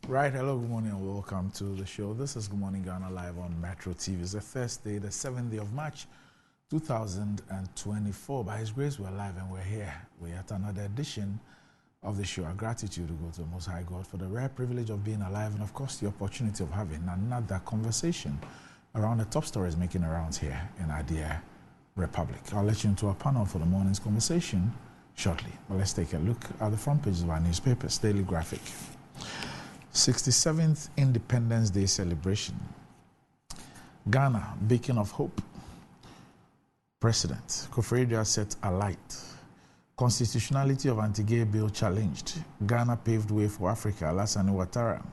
Right, hello, good morning, and welcome to the show. This is Good Morning Ghana live on Metro TV. It's a Thursday, the 7th day of March, 2024. By His grace, we're live and we're here. We're at another edition of the show. Our gratitude to go to the Most High God for the rare privilege of being alive and, of course, the opportunity of having another conversation around the top stories making rounds here in our dear Republic. I'll let you into our panel for the morning's conversation shortly. But let's take a look at the front pages of our newspapers. Daily Graphic. 67th Independence Day celebration. Ghana, beacon of hope. President Kufuor set alight. Constitutionality of anti-gay bill challenged. Ghana paved way for Africa. Alassane Ouattara.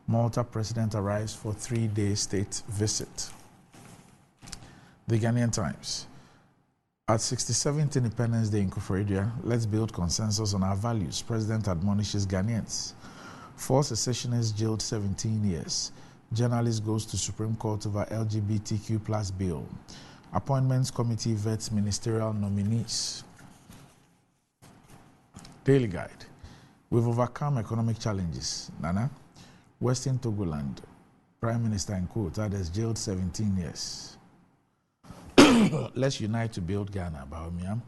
Malta president arrives for 3-day state visit. The Ghanaian Times. At 67th Independence Day in Kufuor, let's build consensus on our values. President admonishes Ghanaians. 4 secessionists jailed 17 years. Journalist goes to Supreme Court over LGBTQ plus bill. Appointments Committee vets ministerial nominees. Daily Guide. We've overcome economic challenges. Nana, Western Togoland, Prime Minister in quote, others jailed 17 years. Let's unite to build Ghana. Bawumia,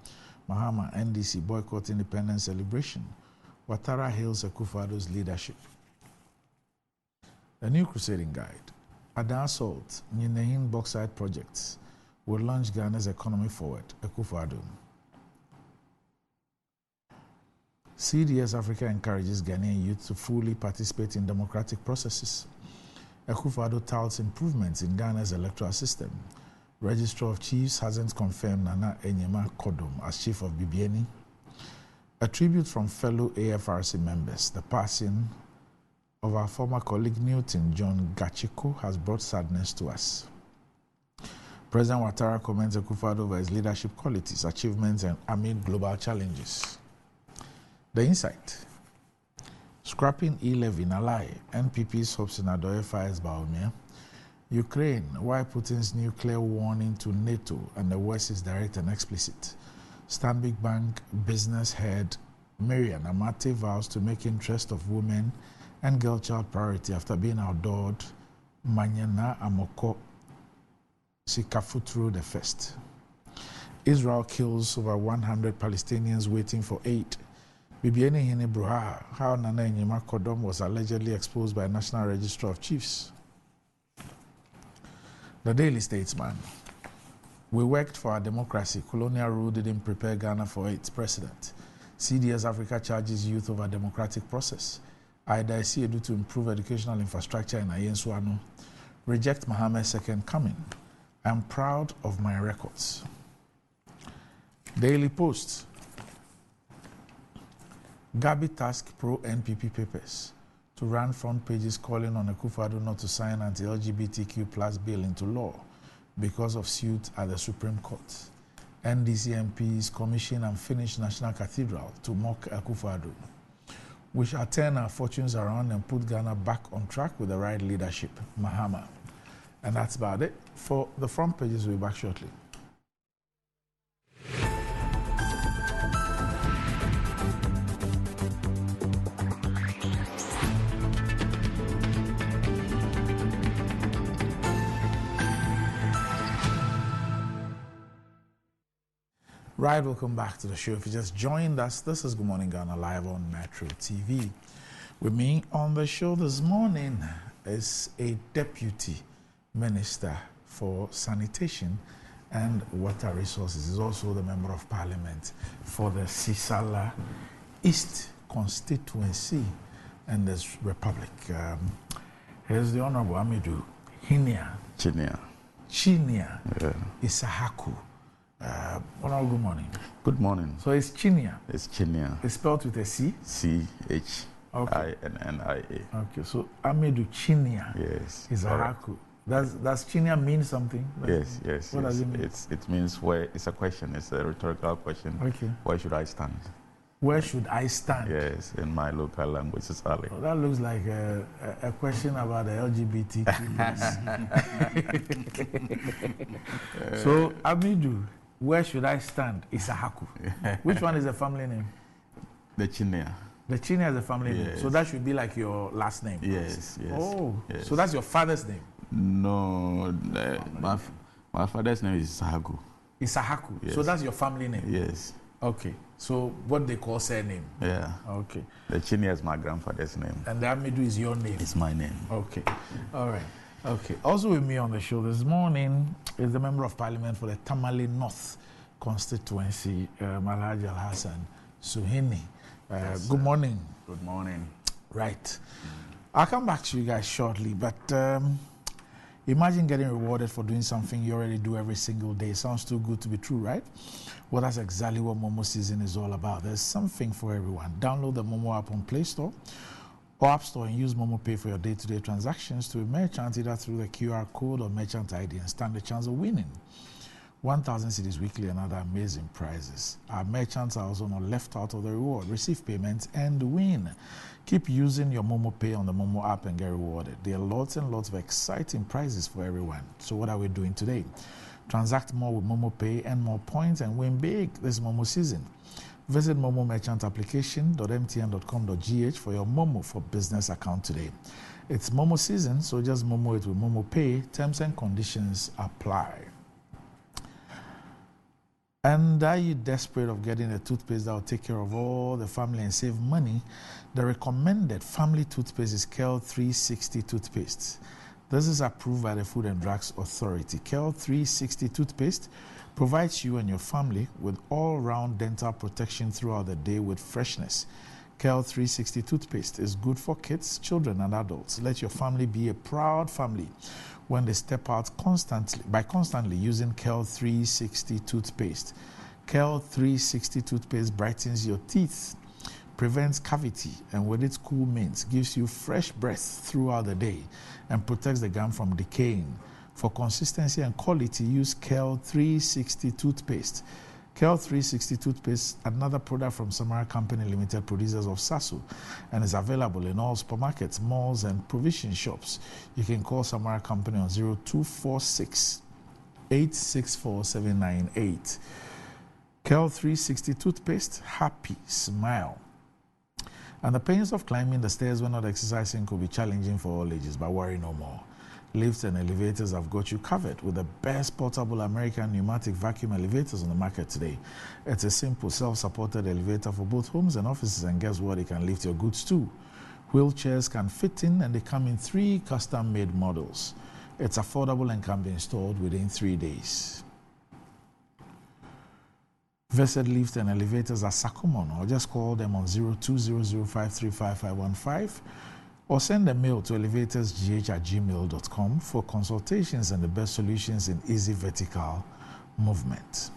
Mahama, NDC boycott independence celebration. Ouattara hails Akufo-Addo's leadership. The New Crusading Guide. Adan Salt, Nyenehin Bauxite Projects will launch Ghana's economy forward. Akufo-Addo. CDS Africa encourages Ghanaian youth to fully participate in democratic processes. Akufo-Addo touts improvements in Ghana's electoral system. Registrar of Chiefs hasn't confirmed Nana Enyema Kodom as chief of BBNE. A tribute from fellow AFRC members. The passing of our former colleague Newton John Gachiko has brought sadness to us. President Ouattara commends Akufo-Addo over his leadership qualities, achievements, and amid global challenges. The Insight. Scrapping e-levy in Alai. NPP's hopes in Adoye fires Bawumia. Ukraine. Why Putin's nuclear warning to NATO and the West is direct and explicit. Stanbic Bank business head Marian Amate vows to make interest of women and girl child priority after being outlawed Manyana Amoko Sikafutru the first. Israel kills over 100 Palestinians waiting for aid. BBNE Hene Bruha, how Nana Enyema Kodom was allegedly exposed by National Register of Chiefs. The Daily Statesman. We worked for our democracy. Colonial rule didn't prepare Ghana for its president. CDS Africa charges youth over democratic process. IDIC Edu to improve educational infrastructure in Ayensuano. Reject Mohammed's second coming. I'm proud of my records. Daily Post. Gabi task pro-NPP papers to run front pages calling on Akufo-Addo not to sign anti-LGBTQ plus bill into law because of suit at the Supreme Court. NDC MPs commission and finish National Cathedral to mock Akufo-Addo. We shall turn our fortunes around and put Ghana back on track with the right leadership. Mahama. And that's about it. For the front pages, we'll be back shortly. Right, welcome back to the show. If you just joined us, this is Good Morning Ghana live on Metro TV. With me on the show this morning is a Deputy Minister for Sanitation and Water Resources. He's also the Member of Parliament for the Sisala East Constituency in this Republic. Here's the Honorable Amidu Hinia. Chinia Isahaku. Honorable, good morning. Good morning. So it's Chinia. It's Chinia. It's spelled with a C? C-H-I-N-N-I-A. Okay, so Amidu Chinia. Yes. Isahaku. Does Chinia mean something? Yes. What does it mean? It means where, it's a question, it's a rhetorical question. Okay. Where should I stand? Where should I stand? Yes, in my local language, it's Ali. Oh, that looks like a question about the LGBTQ. So, Amidu, where should I stand? Isahaku. Which one is the family name? The Chinia. The Chini is a family name. Yes. So that should be like your last name. Yes, yes. Oh, yes. so that's your father's name? No, my father's name is Sahaku. Isahaku. Yes. So that's your family name? Yes. Okay. So what they call surname? Yeah. Okay. The Chini is my grandfather's name. And the Amidu is your name? It's my name. Okay. All right. Okay. Also with me on the show this morning is the Member of Parliament for the Tamale North constituency, Alhaji Alhassan Suhuyini. Yes, good morning. Good morning. Right. I'll come back to you guys shortly, but imagine getting rewarded for doing something you already do every single day. Sounds too good to be true, right? Well, that's exactly what Momo Season is all about. There's something for everyone. Download the Momo app on Play Store or App Store and use Momo Pay for your day-to-day transactions to a merchant either through the QR code or merchant ID and stand a chance of winning 1,000 cedis weekly and other amazing prizes. Our merchants are also not left out of the reward. Receive payments and win. Keep using your Momo Pay on the Momo app and get rewarded. There are lots and lots of exciting prizes for everyone. So what are we doing today? Transact more with Momo Pay and more points and win big this Momo season. Visit Momo Merchant application.mtn.com.gh for your Momo for Business account today. It's Momo season, so just Momo it with Momo Pay. Terms and conditions apply. And are you desperate of getting a toothpaste that will take care of all the family and save money? The recommended family toothpaste is KEL 360 toothpaste. This is approved by the Food and Drugs Authority. KEL 360 toothpaste provides you and your family with all-round dental protection throughout the day with freshness. KEL 360 toothpaste is good for kids, children, and adults. Let your family be a proud family when they step out constantly using KEL 360 toothpaste. KEL 360 toothpaste brightens your teeth, prevents cavity, and with its cool mint, gives you fresh breath throughout the day and protects the gum from decaying. For consistency and quality, use KEL 360 toothpaste. KEL 360 toothpaste, another product from Samara Company Limited, producers of Sasu, and is available in all supermarkets, malls, and provision shops. You can call Samara Company on 0246 864 798. KEL 360 toothpaste, happy smile. And the pains of climbing the stairs when not exercising could be challenging for all ages, but worry no more. Lifts and elevators have got you covered with the best portable American pneumatic vacuum elevators on the market today. It's a simple self-supported elevator for both homes and offices, and guess what? It can lift your goods too. Wheelchairs can fit in, and they come in 3 custom-made models. It's affordable and can be installed within 3 days. Visit Lift and Elevators at Sakumon, or just call them on 0200535515 or send a mail to elevatorsgh@gmail.com for consultations and the best solutions in easy vertical movement.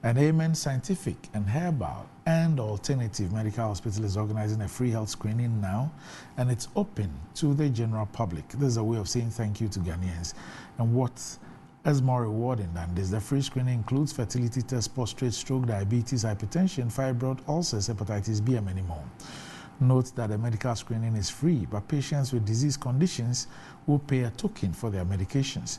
And Amen Scientific and Herbal and Alternative Medical Hospital is organizing a free health screening now, and it's open to the general public. This is a way of saying thank you to Ghanaians. And what is more rewarding than this? The free screening includes fertility tests, prostate, stroke, diabetes, hypertension, fibroid, ulcers, hepatitis B, and many more. Note that the medical screening is free, but patients with disease conditions will pay a token for their medications.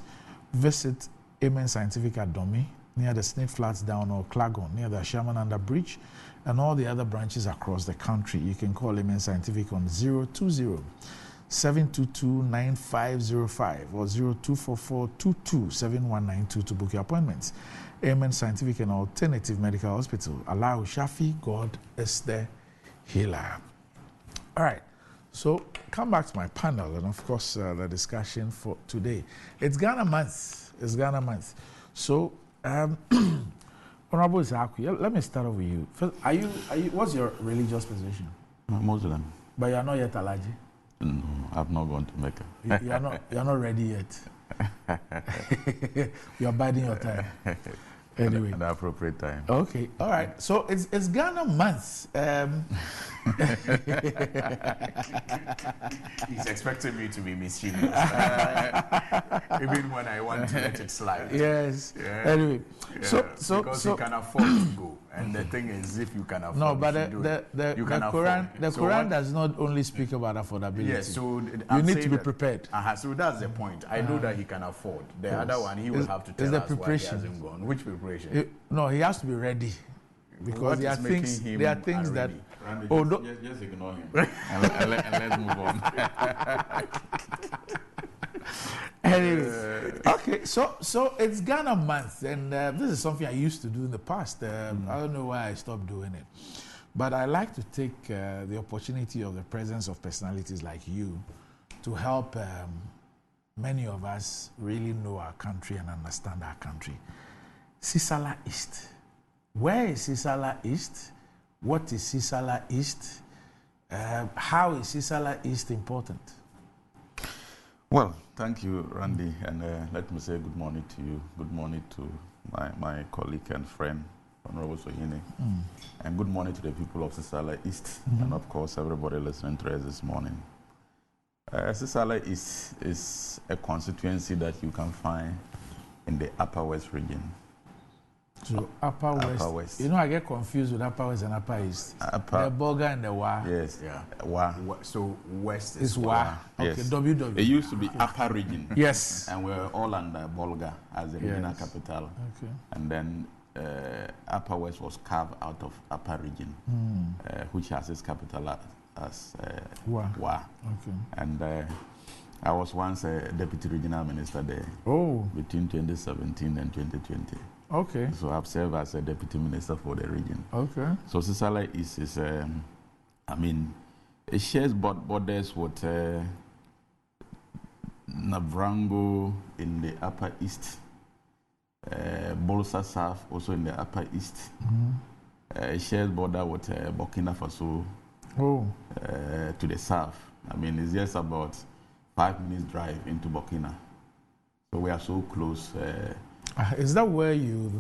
Visit Amen Scientific at Domi, near the Snake Flats Down, or Klagon, near the Shamananda Bridge, and all the other branches across the country. You can call Amen Scientific on 020-722-9505 or 0244-227192 to book your appointments. Amen Scientific and Alternative Medical Hospital. Allah Shafi, God is the healer. All right, so come back to my panel and, of course, the discussion for today. It's Ghana month. It's Ghana month. So, Honorable Isahaku, let me start off with you. First, what's your religious position? I'm Muslim. But you are not yet Alaji? No, I've not gone to Mecca. You are not ready yet. You are biding your time. Anyway, at the appropriate time. Okay, all right. So it's Ghana month. He's expecting me to be mischievous, even when I want to let it slide. Yes. Yeah. Anyway, Yeah. Because you can afford to go, and the thing is, if you can afford, no, but the Quran does not only speak about affordability. Yes, so you need to be prepared. So that's the point. I know that he can afford. The other one, he will have to tell us why he hasn't gone. Which preparation? No, he has to be ready. because What there are is making things. him There are things that. Aruni? Randy, Oh, just ignore him and let's move on. Anyway, okay, so it's Ghana month, and this is something I used to do in the past. I don't know why I stopped doing it, but I like to take the opportunity of the presence of personalities like you to help many of us really know our country and understand our country. Sisala East. Where is Sisala East? What is Sisala East? How is Sisala East important? Well, thank you, Randy, and let me say good morning to you. Good morning to my colleague and friend, Honorable Sohine, and good morning to the people of Sisala East, and of course everybody listening to us this morning. Sisala East is a constituency that you can find in the Upper West region. So Upper West. You know, I get confused with Upper West and Upper East. The Boga and the Wa. Yes. Yeah. Wa. So West Is Wa. Okay. Yes. WW. It used to be Upper region. Yes. And we're all under Bolga as the regional capital. Okay. And then Upper West was carved out of Upper region, which has its capital as Wa. Okay. Okay. And I was once a deputy regional minister there between 2017 and 2020. Okay. So I've served as a deputy minister for the region. Okay. So Sisala East is, it shares borders with Navrango in the Upper East, Bolsa South also in the Upper East. It shares border with Burkina Faso to the south. I mean, it's just about 5 minutes drive into Burkina. So we are so close. Is that where is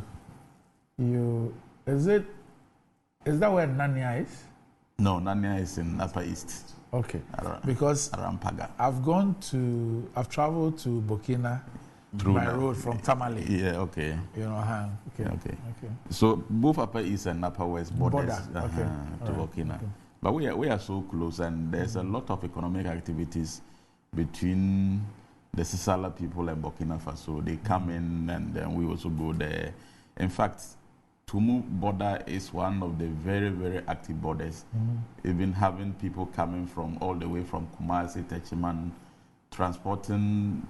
that where Nanya is? No, Nanya is in Upper East. Okay. Because around Paga. I've traveled to Burkina by road from Tamale. Yeah, okay. You know, okay. So both Upper East and Upper West borders to Burkina. Okay. But we are so close, and there's a lot of economic activities between the Sisala people and Burkina Faso. They come in and then we also go there. In fact, Tumu border is one of the very, very active borders. Even having people coming from all the way from Kumasi, Techiman, transporting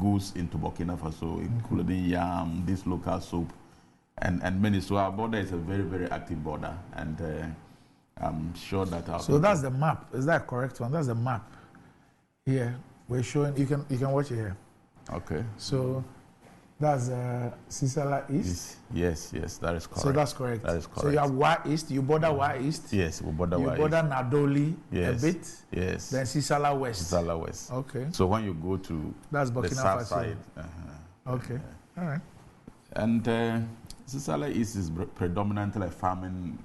goods into Burkina Faso, including yam, this local soap, and many. So our border is a very, very active border. And I'm sure that our So that's the map. Is that correct one? That's the map. Here. We're showing, you can watch it here. Okay. So that's Sisala East? Yes, that is correct. So that's correct. That is correct. So you have Wa East, you border Wa East. Yes, we border Wa East. You border Nadoli a bit. Yes. Then Sisala West. Sisala West. Okay. So when you go to that's Burkina the south Faso side. Okay. All right. And Sisala East is predominantly a farming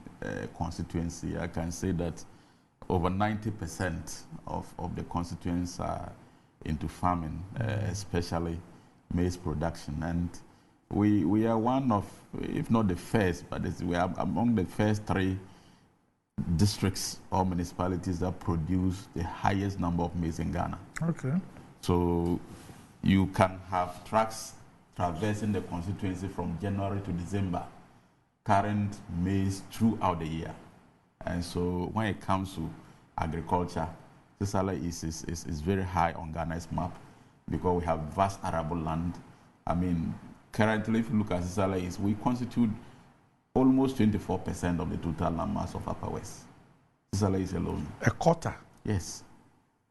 constituency. I can say that over 90% of the constituents are into farming, especially maize production. And we are one of, if not the first, but we are among the first 3 districts or municipalities that produce the highest number of maize in Ghana. Okay. So you can have trucks traversing the constituency from January to December, carrying maize throughout the year. And so when it comes to agriculture, Sisala is very high on Ghana's map because we have vast arable land. I mean, currently, if you look at Sisala East, we constitute almost 24% of the total land mass of Upper West. Sisala East alone. A quarter? Yes.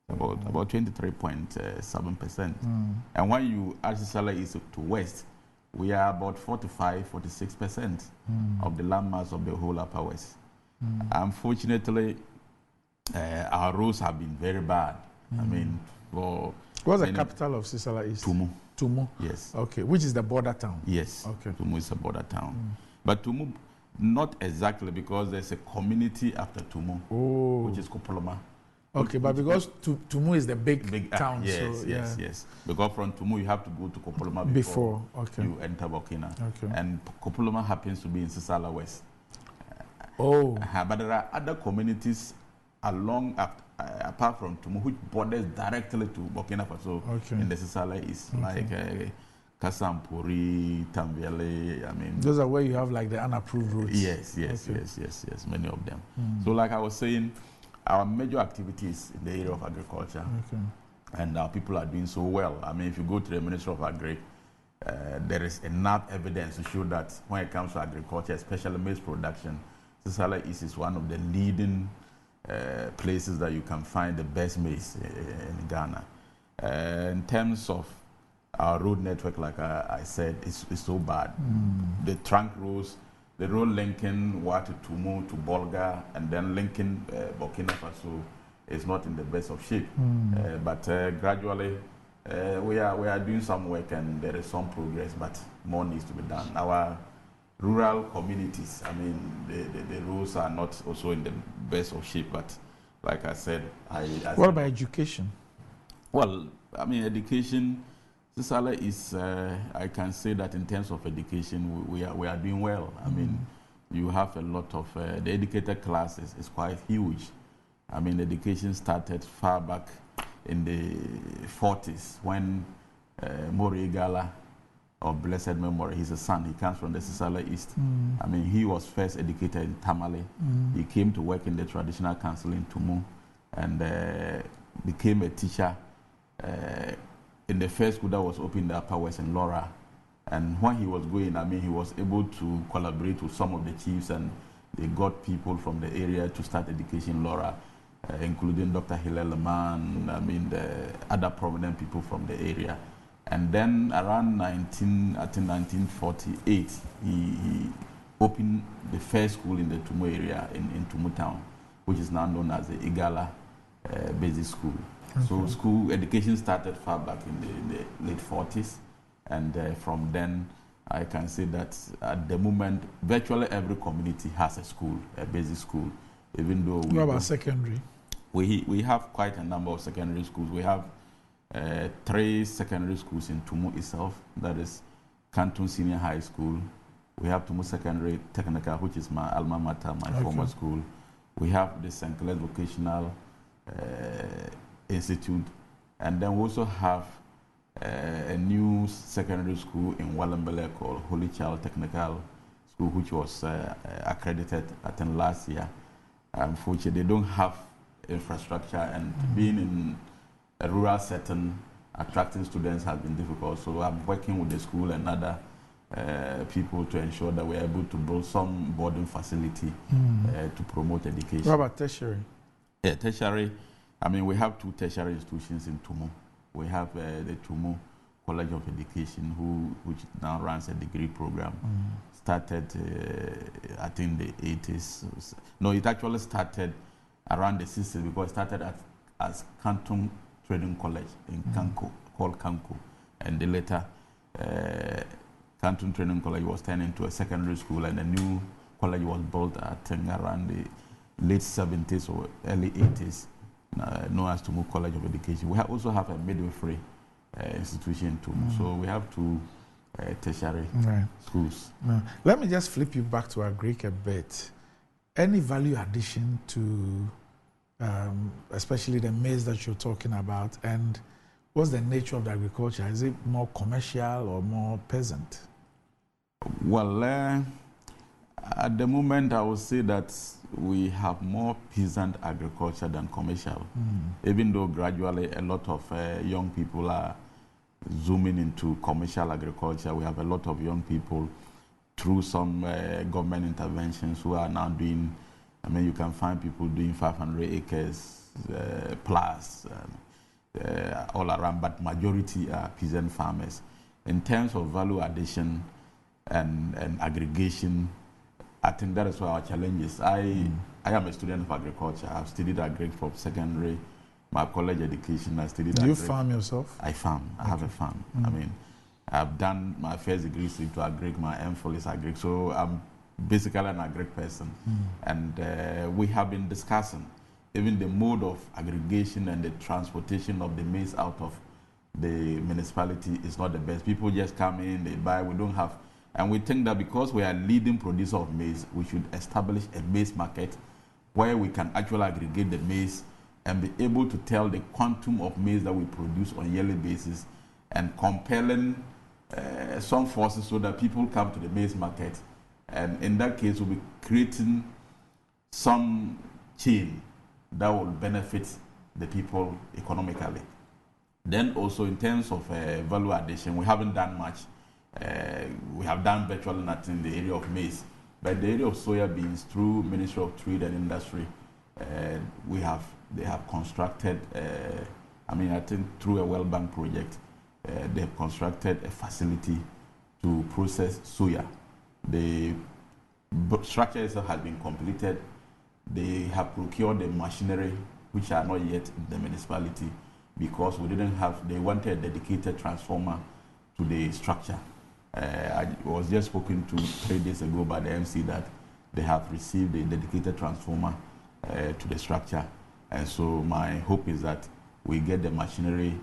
About 23.7%. And when you add Sisala East to West, we are about 45-46% of the land mass of the whole Upper West. Unfortunately, our roads have been very bad. I mean, what's the capital of Sisala East? Tumu. Yes. Okay, which is the border town? Yes. Okay. Tumu is a border town. But Tumu, not exactly, because there's a community after Tumu, which is Kopoloma. Okay, but because Tumu is the big town. Yes. Because from Tumu, you have to go to Kopoloma before you enter Burkina. Okay. And Kopoloma happens to be in Sisala West. But there are other communities along, apart from Tumu, which borders directly to Burkina Faso in the Sisala East, like Kasampuri, Tambiale. I mean, those are where you have like the unapproved routes. Yes, many of them. So, like I was saying, our major activities in the area of agriculture, and our people are doing so well. I mean, if you go to the Ministry of Agri, there is enough evidence to show that when it comes to agriculture, especially maize production, Sisala East is one of the leading places that you can find the best maize in Ghana. In terms of our road network, like I said, is so bad. The trunk roads, the road linking Wa to Tumu to Bolga, and then linking Burkina Faso is not in the best of shape. But gradually, we are doing some work, and there is some progress, but more needs to be done. Our rural communities, I mean, the roads are not also in the best of shape, but like I said, what about education? Well, I mean, education, Sisala is, I can say that in terms of education, we are doing well. I mean, you have a lot of, the educated class is quite huge. I mean, education started far back in the 40s when Mori Igala, of blessed memory, he's a son, he comes from the Sisala East. I mean, he was first educated in Tamale. He came to work in the traditional council in Tumu and became a teacher in the first school that was opened in the Upper West in Laura. And when he was going, I mean, he was able to collaborate with some of the chiefs, and they got people from the area to start education in Laura, including Dr. Hillel Leman, I mean, the other prominent people from the area. And then around 1948, he opened the first school in the Tumu area, in Tumu town, which is now known as the Igala Basic School. So school education started far back in the late 40s, and from then I can say that at the moment virtually every community has a school, a basic school, even though what about secondary? We have quite a number of secondary schools. We have 3 secondary schools in Tumu itself, that is Canton Senior High School. We have Tumu Secondary Technical, which is my alma mater, my former school. We have the St. Clair's Vocational Institute, and then we also have a new secondary school in Wallumbilla called Holy Child Technical School, which was accredited I think last year. Unfortunately, they don't have infrastructure, and being in a rural setting, attracting students has been difficult. So I'm working with the school and other people to ensure that we're able to build some boarding facility to promote education. What about tertiary? Yeah, tertiary. I mean, we have 2 tertiary institutions in Tumu. We have the Tumu College of Education, which now runs a degree program. Started, I think, the 80s. No, it actually started around the 60s because it started as Canton Trading College in Kanko, called Kanko. And the later Canton Trading College was turned into a secondary school, and a new college was built, I think, around the late 70s or early 80s. Known as Tumu College of Education. We also have a midwifery institution in Tumu. So we have 2 tertiary schools. Let me just flip you back to Agric a bit. Any value addition to, especially the maize that you're talking about, and what's the nature of the agriculture? Is it more commercial or more peasant? Well, at the moment, I would say that we have more peasant agriculture than commercial, even though gradually a lot of young people are zooming into commercial agriculture. We have a lot of young people through some government interventions who are now doing, I mean, you can find people doing 500 acres plus all around, but majority are peasant farmers. In terms of value addition and aggregation, I think that is why our challenge is. I am a student of agriculture. I've studied agric from secondary, my college education. I studied. Do you farm yourself? I farm. I have a farm. I mean, I've done my first degree into agric. My MPhil is agric. So I'm basically an agric person. And we have been discussing even the mode of aggregation and the transportation of the maize out of the municipality is not the best. People just come in, they buy. We don't have. And we think that because we are leading producer of maize, we should establish a maize market where we can actually aggregate the maize and be able to tell the quantum of maize that we produce on a yearly basis, and compelling some forces so that people come to the maize market. And in that case, we'll be creating some chain that will benefit the people economically. Then also in terms of value addition, we haven't done much. We have done virtually nothing in the area of maize. But the area of soya beans, through Ministry of Trade and Industry, they have constructed, I think through a World Bank project, they have constructed a facility to process soya. The structure itself has been completed. They have procured the machinery, which are not yet in the municipality, because they wanted a dedicated transformer to the structure. I was just spoken to 3 days ago by the MC that they have received a dedicated transformer to the structure. And so my hope is that we get the machinery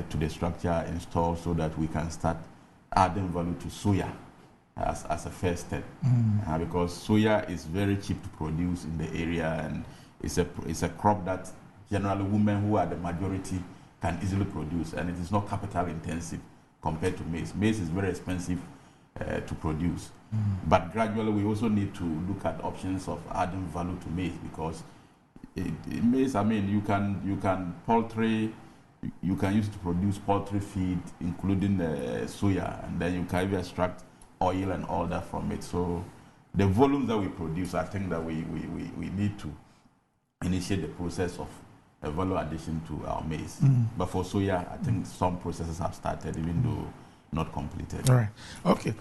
to the structure installed so that we can start adding value to soya as a first step. Because soya is very cheap to produce in the area, and it's a crop that generally women, who are the majority, can easily produce, and it is not capital intensive compared to maize. Maize is very expensive to produce. But gradually we also need to look at options of adding value to maize, because maize, you can poultry, you can use it to produce poultry feed, including soya, and then you can even extract oil and all that from it. So the volumes that we produce, I think that we need to initiate the process of a value addition to our maize. But for soya, I think some processes have started, even though not completed. All right. Okay.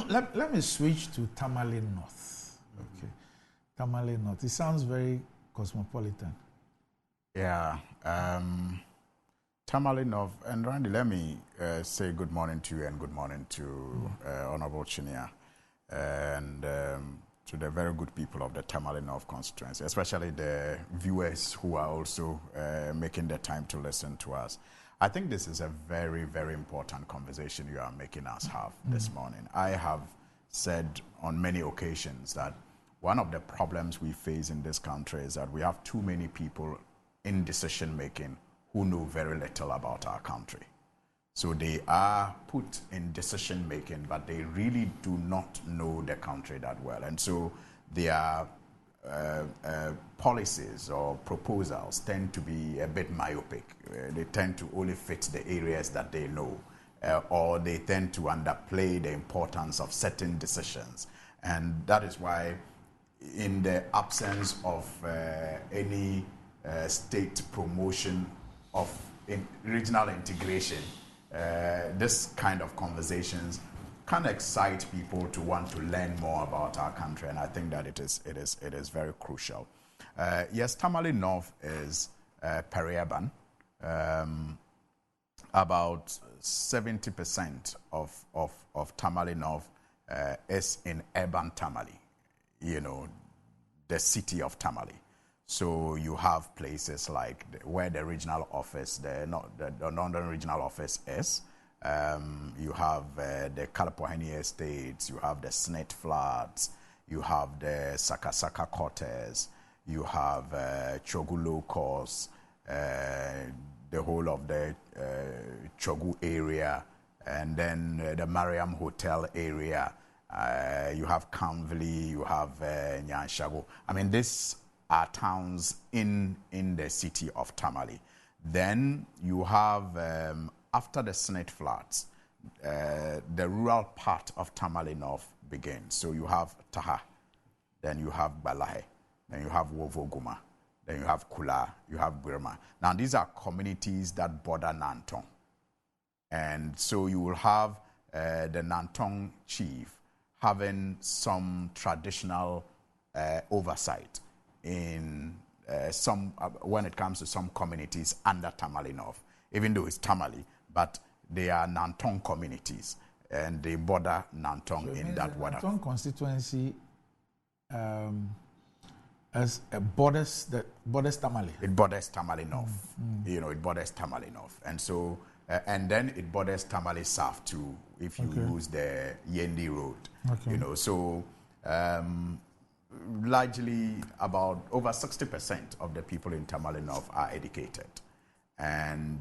Let me switch to Tamale North. Okay. Tamale North. It sounds very cosmopolitan. Yeah. Tamale North. And Randy, let me say good morning to you and good morning to Honorable Chinia and to the very good people of the Tamale North constituency, especially the viewers who are also making the time to listen to us. I think this is a very, very important conversation you are making us have this morning. I have said on many occasions that one of the problems we face in this country is that we have too many people in decision making who know very little about our country. So they are put in decision making, but they really do not know the country that well. And so their policies or proposals tend to be a bit myopic. They tend to only fit the areas that they know, or they tend to underplay the importance of certain decisions. And that is why, in the absence of any state promotion of regional integration, this kind of conversations can excite people to want to learn more about our country, and I think that it is very crucial. Yes, Tamale North is peri-urban. About 70% of Tamale North is in urban Tamale, the city of Tamale. So you have places like where the regional office, the Northern Regional Office is. You have the Kalapohani Estates, you have the Snit Flats, you have the Sakasaka Quarters, you have Chogu Low Cost, the whole of the Chogu area, and then the Mariam Hotel area. You have Kamvli, you have Nyanshago. This are towns in the city of Tamale. Then you have, after the Snit Flats, the rural part of Tamale North begins. So you have Taha, then you have Balahe, then you have Wovoguma, then you have Kula, you have Burma. Now these are communities that border Nantong. And so you will have the Nantong chief having some traditional oversight in when it comes to some communities under Tamale North, even though it's Tamale, but they are Nantong communities, and they border Nantong So in that water. Nantong constituency as borders Tamale. It borders Tamale North. It borders Tamale North, and so and then it borders Tamale South too, if you use the Yendi Road. So. Largely, about over 60% of the people in Tamale North are educated. And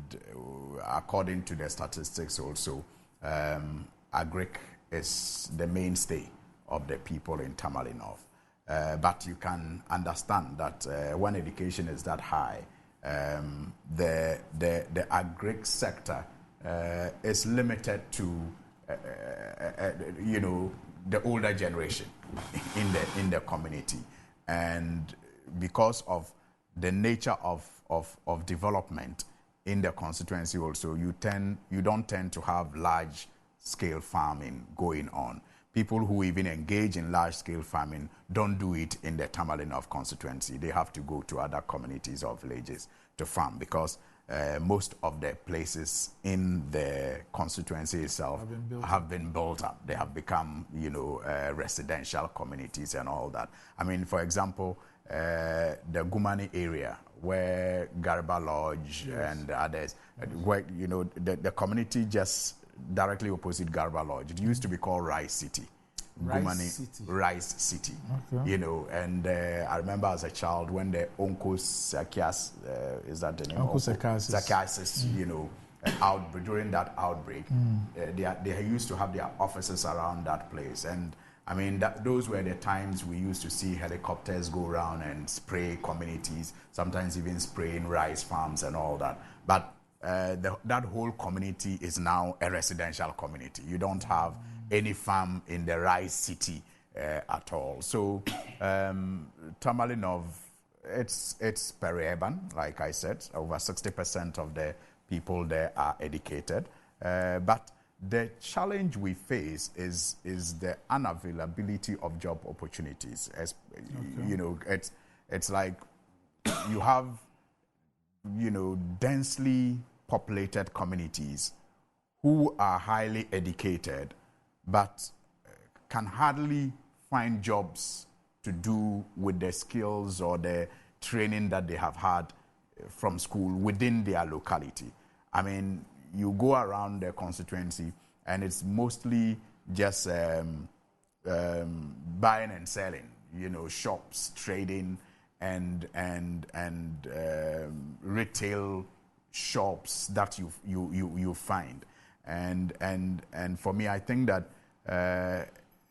according to the statistics also, Agric is the mainstay of the people in Tamale North. But you can understand that when education is that high, the agric sector is limited to the older generation in the community, and because of the nature of development in the constituency, also you don't tend to have large scale farming going on. People who even engage in large scale farming don't do it in the Tamale North constituency. They have to go to other communities or villages to farm, because most of the places in the constituency itself have been built up. They have become, residential communities and all that. I mean, for example, the Gumani area, where Garba Lodge and others, where, the community just directly opposite Garba Lodge, it used to be called Rice City. Rice City. Okay. And I remember as a child when the Uncle Zacchaeus, is that the name? Uncle Zacchaeus, outbreak, during that outbreak, they used to have their offices around that place. And I mean, those were the times we used to see helicopters go around and spray communities, sometimes even spraying rice farms and all that. But that whole community is now a residential community. You don't have any farm in the Rice City at all. So Tamale North, it's peri-urban, like I said. Over 60% of the people there are educated. But the challenge we face is the unavailability of job opportunities. It's like you have, densely populated communities who are highly educated, but can hardly find jobs to do with the skills or the training that they have had from school within their locality. I mean, you go around the constituency and it's mostly just buying and selling, shops, trading, and retail shops that you find. And for me, I think that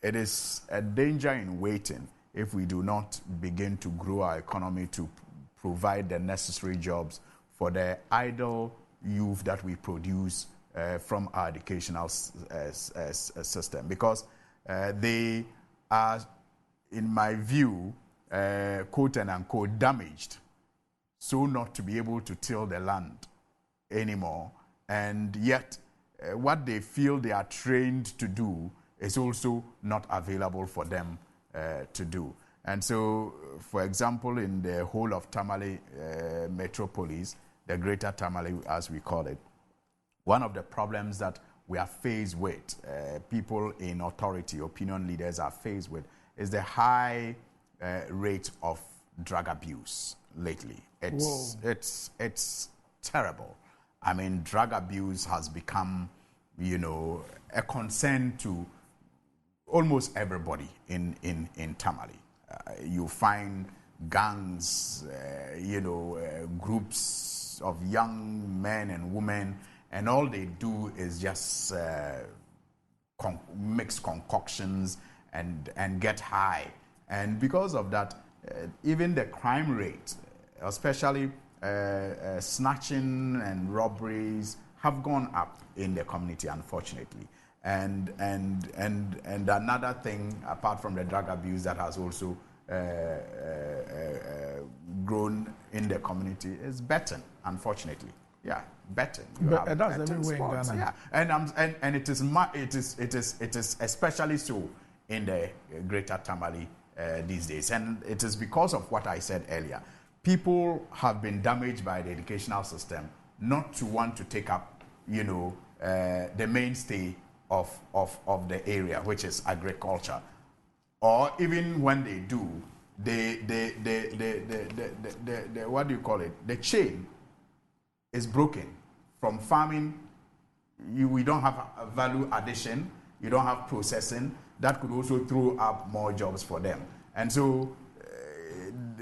it is a danger in waiting if we do not begin to grow our economy to provide the necessary jobs for the idle youth that we produce from our educational system, because they are, in my view, quote and unquote, damaged, so not to be able to till the land anymore, and yet what they feel they are trained to do is also not available for them to do. And so, for example, in the whole of Tamale metropolis, the greater Tamale as we call it, one of the problems that we are faced with, people in authority, opinion leaders are faced with, is the high rate of drug abuse lately. It's terrible. I mean, drug abuse has become, a concern to almost everybody in Tamale. You find gangs, groups of young men and women, and all they do is just mix concoctions and get high. And because of that, even the crime rate, especially snatching and robberies, have gone up in the community, unfortunately. And another thing, apart from the drug abuse that has also grown in the community, is betting, unfortunately. Yeah, betting. But that's everywhere in Ghana. Yeah, and it is especially so in the greater Tamale these days, and it is because of what I said earlier. People have been damaged by the educational system not to want to take up, the mainstay of the area, which is agriculture, or even when they do, the what do you call it? The chain is broken. From farming, we don't have a value addition, you don't have processing. That could also throw up more jobs for them. And so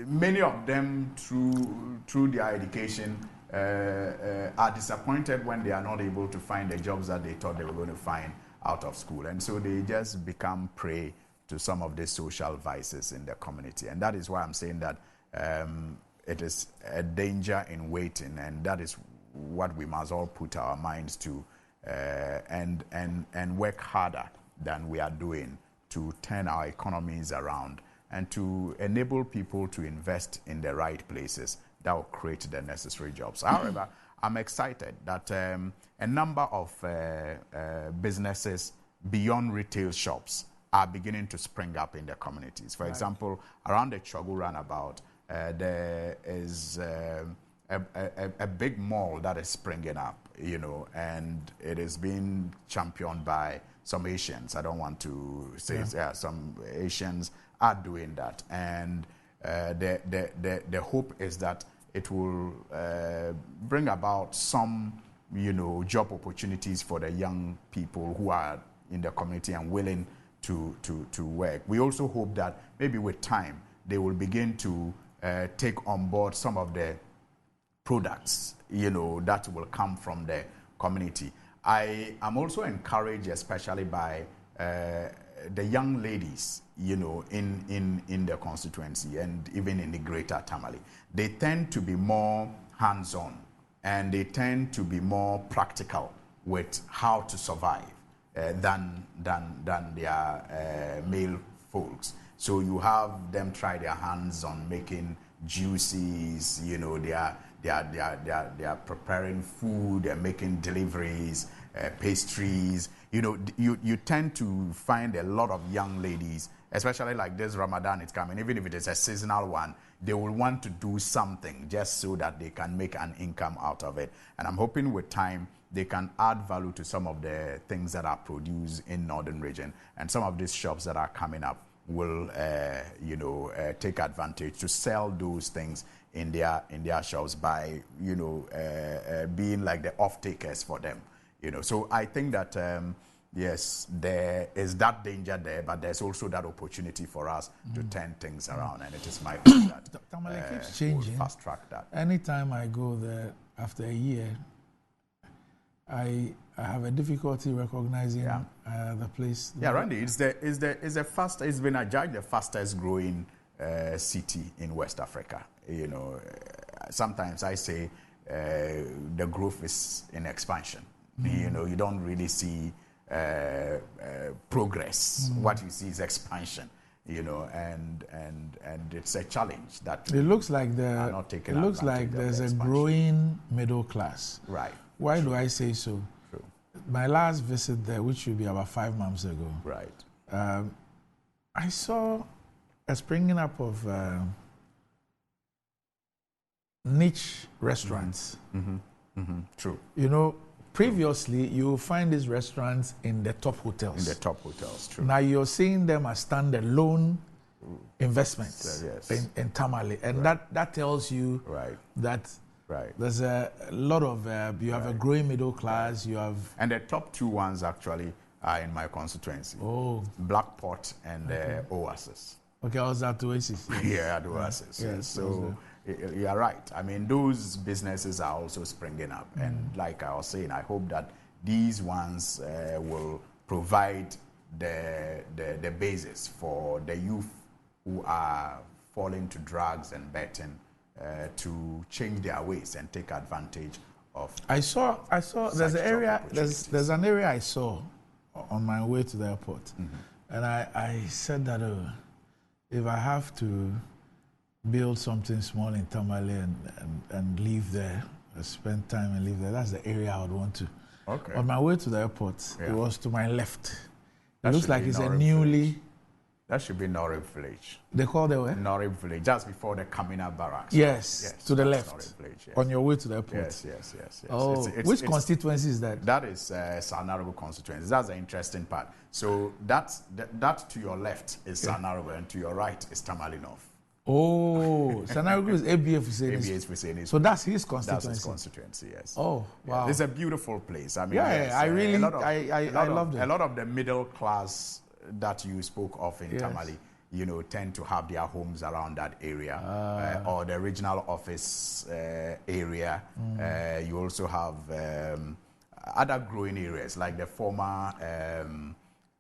many of them, through their education, are disappointed when they are not able to find the jobs that they thought they were going to find out of school. And so they just become prey to some of the social vices in the community. And that is why I'm saying that it is a danger in waiting, and that is what we must all put our minds to and work harder than we are doing to turn our economies around and to enable people to invest in the right places that will create the necessary jobs. However, I'm excited that a number of businesses beyond retail shops are beginning to spring up in the communities. For example, around the Chogu roundabout, there is a big mall that is springing up, you know, and it is being championed by some Asians. I don't want to say some Asians are doing that, and the hope is that it will bring about some, you know, job opportunities for the young people who are in the community and willing to work. We also hope that maybe with time they will begin to take on board some of the products, you know, that will come from the community. I am also encouraged, especially by the young ladies, you know, in the constituency and even in the greater Tamale. They tend to be more hands-on and they tend to be more practical with how to survive than their male folks. So you have them try their hands on making juices, you know, they are preparing food, they're making deliveries, pastries. You know, you tend to find a lot of young ladies, especially like this Ramadan is coming, even if it is a seasonal one, they will want to do something just so that they can make an income out of it. And I'm hoping with time they can add value to some of the things that are produced in Northern Region. And some of these shops that are coming up will, take advantage to sell those things in their shops by, being like the off-takers for them. You know, so I think that, yes, there is that danger there, but there's also that opportunity for us to turn things around. And it is my hope that Tamale keeps changing. We'll fast track that. Anytime I go there after a year, I have a difficulty recognizing the place. Yeah, Randy, it's been adjudged the fastest growing city in West Africa. You know, sometimes I say the growth is in expansion. You know, you don't really see progress. What you see is expansion. You know, and it's a challenge that it looks like there's a growing middle class. Right. Why do I say so? True. My last visit there, which should be about 5 months ago, right, I saw a springing up of niche restaurants. True. You know, previously you will find these restaurants in the top hotels. In the top hotels, true. Now you're seeing them as standalone investments in Tamale, and that tells you that. Right. There's a lot of, you have a growing middle class, you have... And the top two ones actually are in my constituency. Oh. Blackport and Oasis. Okay, I was at Oasis. Yeah, at Oasis. Yes. So you're right. I mean, those businesses are also springing up. And like I was saying, I hope that these ones will provide the basis for the youth who are falling to drugs and betting to change their ways and take advantage of. I saw. There's an area. There's an area I saw on my way to the airport, and I said that if I have to build something small in Tamale and live there, spend time and live there, that's the area I would want to. Okay. On my way to the airport, it was to my left. It looks like it's a newly. That should be Norib Village. They call it where? Norib Village, just before the Kamina Barracks. Yes, to the left. Norib Village, yes. On your way to the airport. Yes. Oh, which constituency is that? That is Sanarago constituency. That's the interesting part. So that to your left is Sanarago, and to your right is Tamale North. Oh, Sanarago is ABF Fuseni. So that's his constituency. That's his constituency. Yes. Oh, wow. It's a beautiful place. I mean, I really, I loved it. A lot of the middle class that you spoke of in Tamale tend to have their homes around that area, or the regional office area. You also have other growing areas like the former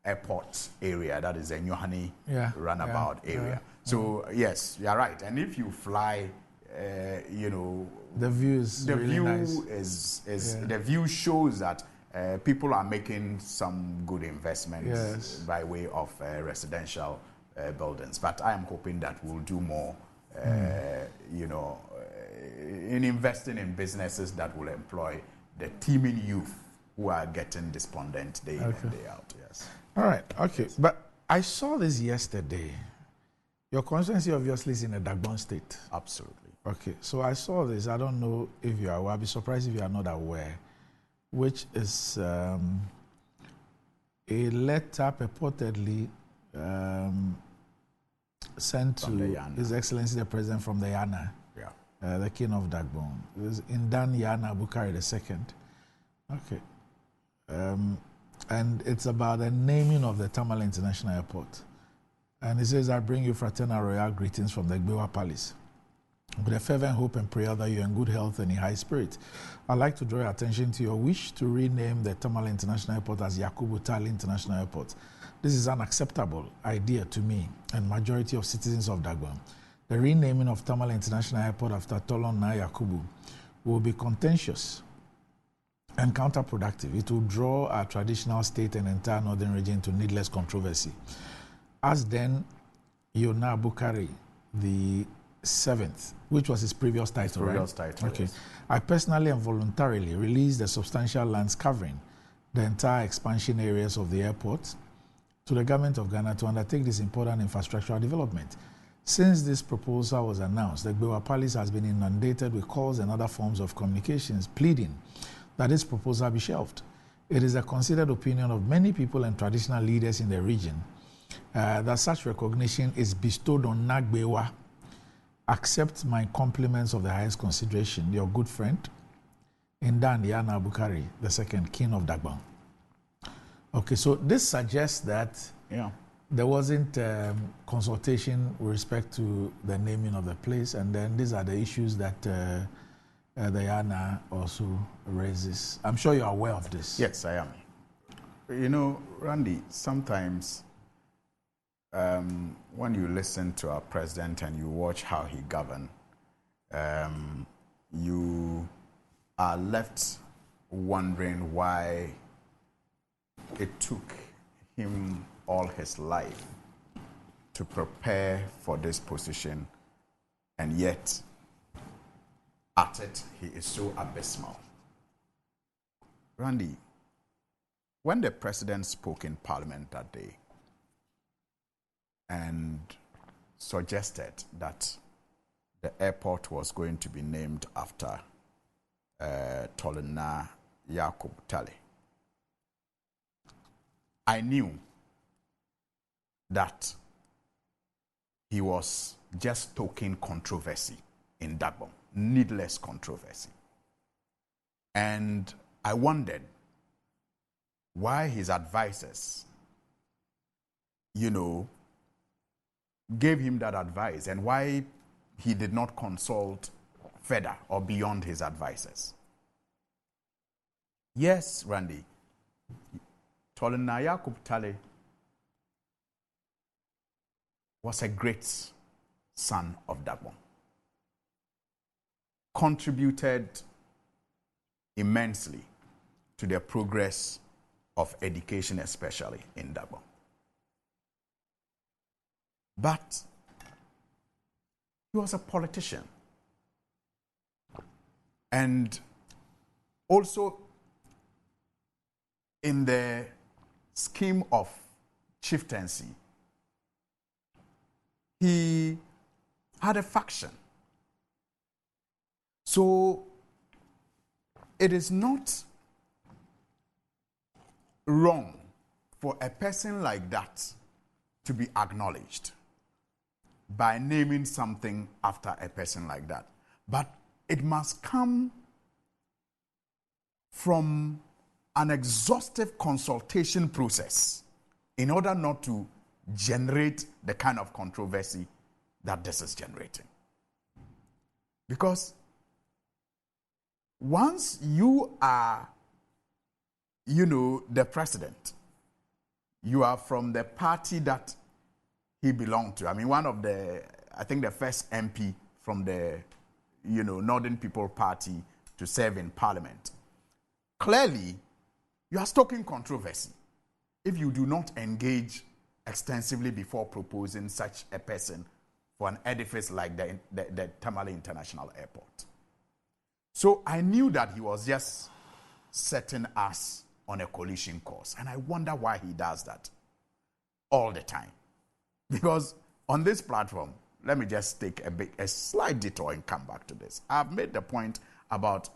airport area, that is the Nyohani roundabout area. So yes, you're right. And if you fly, the view is the really view nice. the view shows that people are making some good investments by way of residential buildings. But I am hoping that we'll do more, in investing in businesses that will employ the teeming youth who are getting despondent day in and day out. Yes. All right. Okay. But I saw this yesterday. Your constituency obviously is in a Dagbon state. Absolutely. Okay. So I saw this. I don't know if you are aware. I'll be surprised if you are not aware. Which is a letter purportedly sent to His Excellency the President from the Yana, the King of Dagbon. It was Indan Yana Bukari II. Okay. And it's about the naming of the Tamale International Airport. And it says, I bring you fraternal royal greetings from the Gbewa Palace. With a fervent hope and prayer that you are in good health and in high spirit, I'd like to draw your attention to your wish to rename the Tamale International Airport as Yakubu Tali International Airport. This is an acceptable idea to me and majority of citizens of Dagbon. The renaming of Tamale International Airport after Tolon Na Yakubu will be contentious and counterproductive. It will draw our traditional state and entire northern region to needless controversy. As then, Yona Bukari, the 7th, which was his previous title, Okay. Yes. I personally and voluntarily released the substantial lands covering the entire expansion areas of the airport to the government of Ghana to undertake this important infrastructural development. Since this proposal was announced, the Gbewa Palace has been inundated with calls and other forms of communications pleading that this proposal be shelved. It is a considered opinion of many people and traditional leaders in the region that such recognition is bestowed on Nagbewa. Accept my compliments of the highest consideration, your good friend, Indan Yana Bukari, the second King of Dagbon. Okay, so this suggests that there wasn't consultation with respect to the naming of the place, and then these are the issues that the Yana also raises. I'm sure you're aware of this. Yes, I am. Randy, sometimes when you listen to our president and you watch how he governed, you are left wondering why it took him all his life to prepare for this position, and yet at it he is so abysmal. Randy, when the president spoke in Parliament that day and suggested that the airport was going to be named after Tolona Yakubu Tali, I knew that he was just stoking controversy in Dagbon, needless controversy. And I wondered why his advisors, gave him that advice and why he did not consult further or beyond his advisors. Yes, Randy, Tolona Yakubu Tali was a great son of Dagbon, contributed immensely to the progress of education, especially in Dagbon. But he was a politician. And also, in the scheme of chieftaincy, he had a faction. So it is not wrong for a person like that to be acknowledged by naming something after a person like that. But it must come from an exhaustive consultation process in order not to generate the kind of controversy that this is generating. Because once you are, the president, you are from the party that he belonged to. I mean, I think the first MP from the, Northern People Party to serve in parliament. Clearly, you are stoking controversy if you do not engage extensively before proposing such a person for an edifice like the Tamale International Airport. So I knew that he was just setting us on a collision course. And I wonder why he does that all the time. Because on this platform, let me just take a slight detour and come back to this. I've made the point about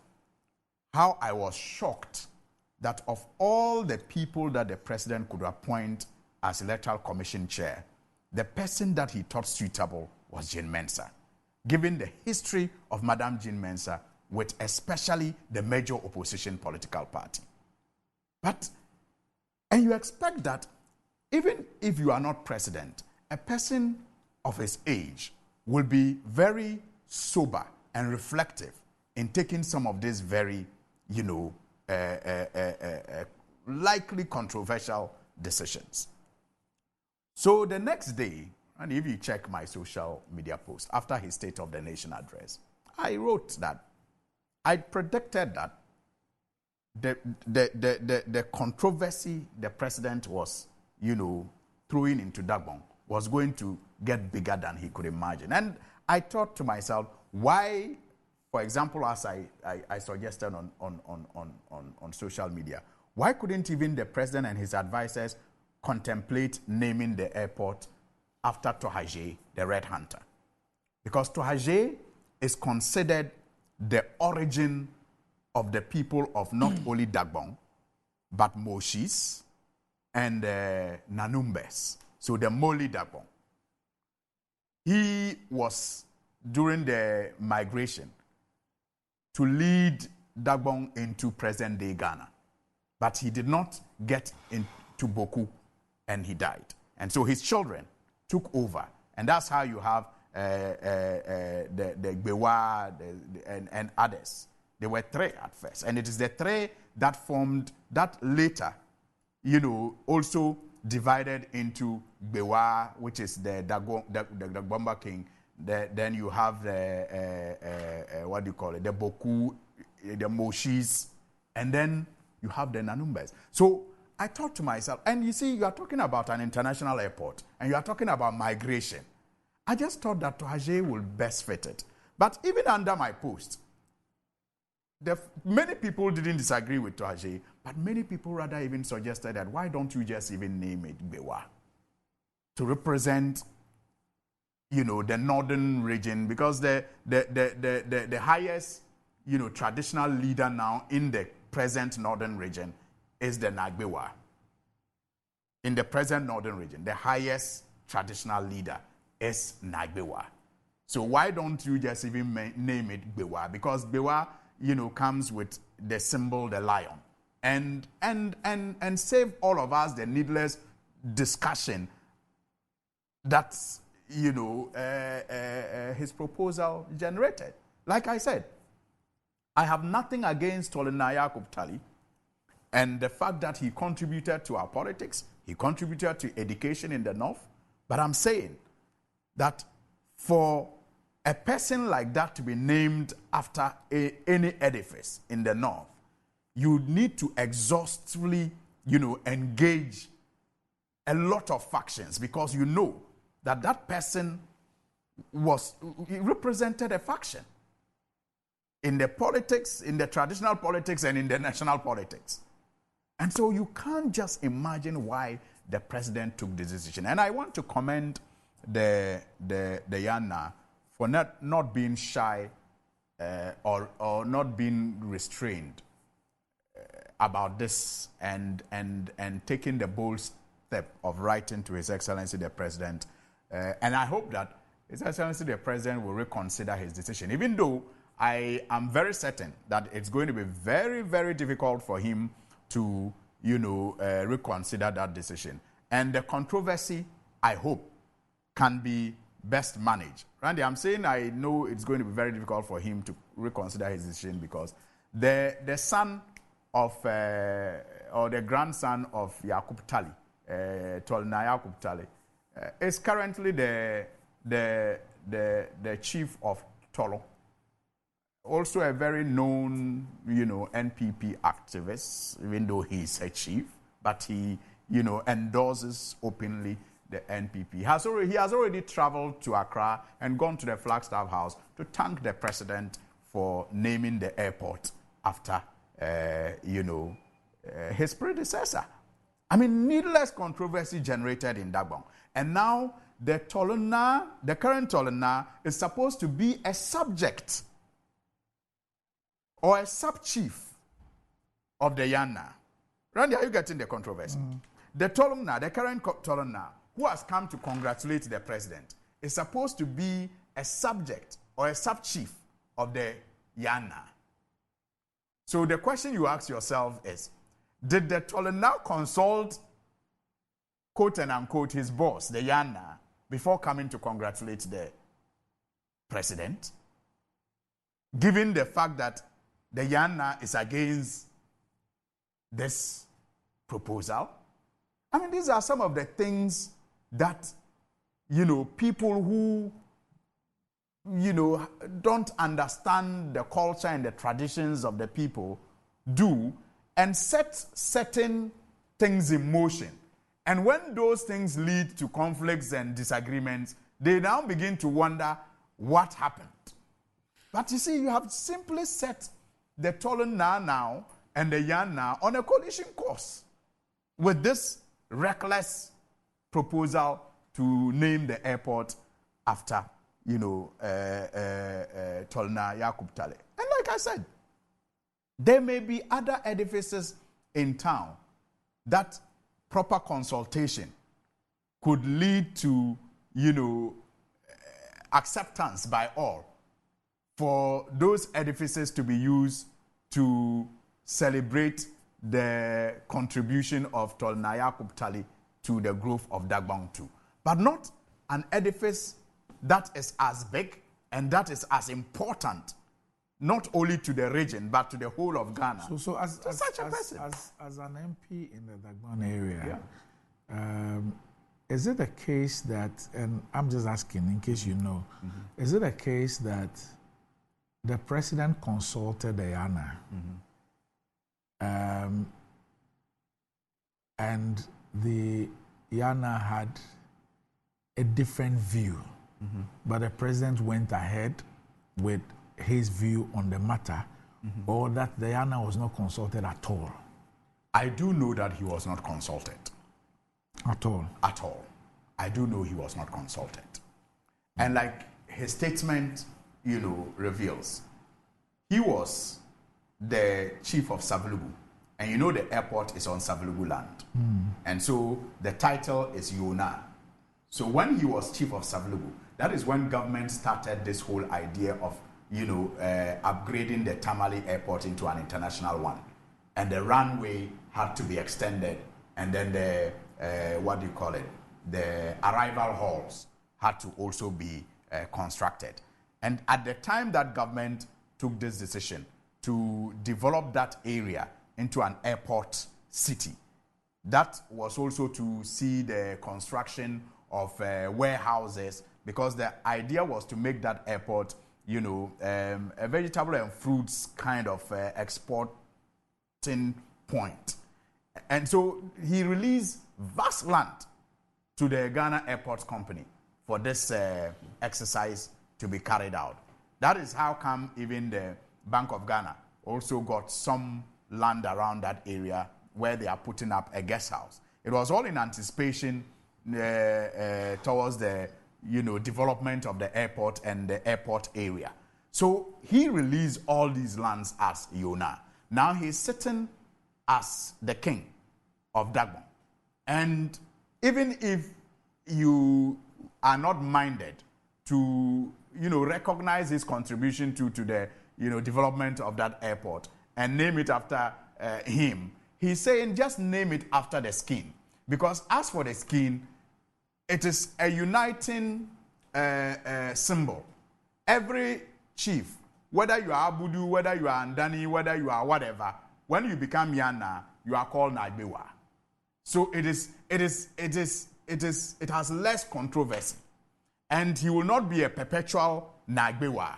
how I was shocked that of all the people that the president could appoint as Electoral Commission chair, the person that he thought suitable was Jean Mensa, given the history of Madame Jean Mensa with especially the major opposition political party. And you expect that even if you are not president, a person of his age will be very sober and reflective in taking some of these very, likely controversial decisions. So the next day, and if you check my social media post after his State of the Nation address, I wrote that I predicted that the controversy the president was, throwing into Dagbon was going to get bigger than he could imagine. And I thought to myself, why, for example, as I suggested on social media, why couldn't even the president and his advisors contemplate naming the airport after Tohagé, the Red Hunter? Because Tohagé is considered the origin of the people of not only Dagbon, but Moshis and Nanumbes. So the Moli Dagbon. He was, during the migration, to lead Dagbon into present-day Ghana. But he did not get into Boku, and he died. And so his children took over. And that's how you have the Gbewa and others. There were three at first. And it is the three that formed, that later, also divided into Gbewa, which is the Dagbomba king. Then you have the, the Boku, the Moshis, and then you have the Nanumbes. So I thought to myself, and you see, you are talking about an international airport, and you are talking about migration. I just thought that Tohagé will best fit it. But even under my post, many people didn't disagree with Tohagé, but many people rather even suggested that why don't you just even name it Gbewa to represent, the northern region, because the highest, traditional leader now in the present northern region is the Nagbewa. In the present northern region, the highest traditional leader is Nagbewa. So why don't you just even name it Gbewa? Because Gbewa, comes with the symbol, the lion. And save all of us the needless discussion that, his proposal generated. Like I said, I have nothing against Tolenaya Kuptali and the fact that he contributed to our politics, he contributed to education in the North. But I'm saying that for a person like that to be named after any edifice in the North, you need to exhaustively, engage a lot of factions, because that person represented a faction in the politics, in the traditional politics, and in the national politics. And so you can't just imagine why the president took this decision. And I want to commend the Yana for not being shy or not being restrained about this and taking the bold step of writing to His Excellency the President. And I hope that His Excellency the President will reconsider his decision, even though I am very certain that it's going to be very, very difficult for him to, reconsider that decision. And the controversy I hope, can be best managed. Randy, I'm saying I know it's going to be very difficult for him to reconsider his decision because the son of, or the grandson of Yakub Tali, Tolna Yakub Tali, is currently the chief of Tolo. Also a very known, NPP activist, even though he's a chief, but he, endorses openly the NPP. He has already traveled to Accra and gone to the Flagstaff House to thank the president for naming the airport after, his predecessor. I mean, needless controversy generated in Dagbon. And now the current Tolona is supposed to be a subject or a sub-chief of the Yana. Randy, are you getting the controversy? The Tolona, the current Tolona, who has come to congratulate the president, is supposed to be a subject or a sub-chief of the Yana. So the question you ask yourself is, did the Tolona consult, quote and unquote, his boss, the Yana, before coming to congratulate the president? Given the fact that the Yana is against this proposal. I mean, these are some of the things that, people who, don't understand the culture and the traditions of the people do and set certain things in motion. And when those things lead to conflicts and disagreements, they now begin to wonder what happened. But you see, you have simply set the Tolona now and the Yana on a collision course with this reckless proposal to name the airport after, Tolna Yakub Tale. And like I said, there may be other edifices in town that proper consultation could lead to, acceptance by all for those edifices to be used to celebrate the contribution of Tolna Yakub Tali to the growth of Dagbang too. But not an edifice that is as big and that is as important, not only to the region, but to the whole of Ghana. So as such a person. As an MP in the Dagbon area, is it a case that, and I'm just asking in case you know, is it a case that the president consulted the Yana and the Yana had a different view, but the president went ahead with his view on the matter, or that the Yana was not consulted at all? I do know that he was not consulted. At all? At all. I do know he was not consulted. And like his statement, reveals, he was the chief of Savlugu. And the airport is on Savlugu land. And so the title is Yona. So when he was chief of Savlugu, that is when government started this whole idea of, upgrading the Tamale airport into an international one. And the runway had to be extended. And then the, the arrival halls had to also be constructed. And at the time that government took this decision to develop that area into an airport city, that was also to see the construction of warehouses, because the idea was to make that airport, a vegetable and fruits kind of exporting point. And so he released vast land to the Ghana Airports Company for this exercise to be carried out. That is how come even the Bank of Ghana also got some land around that area where they are putting up a guest house. It was all in anticipation towards the development of the airport and the airport area. So he released all these lands as Yona. Now he's sitting as the king of Dagbon. And even if you are not minded to recognize his contribution to the development of that airport and name it after him, he's saying just name it after the skin. Because as for the skin, it is a uniting symbol. Every chief, whether you are Abudu, whether you are Andani, whether you are whatever, when you become Yana, you are called Nagbewa. So it has less controversy. And he will not be a perpetual Nagbewa.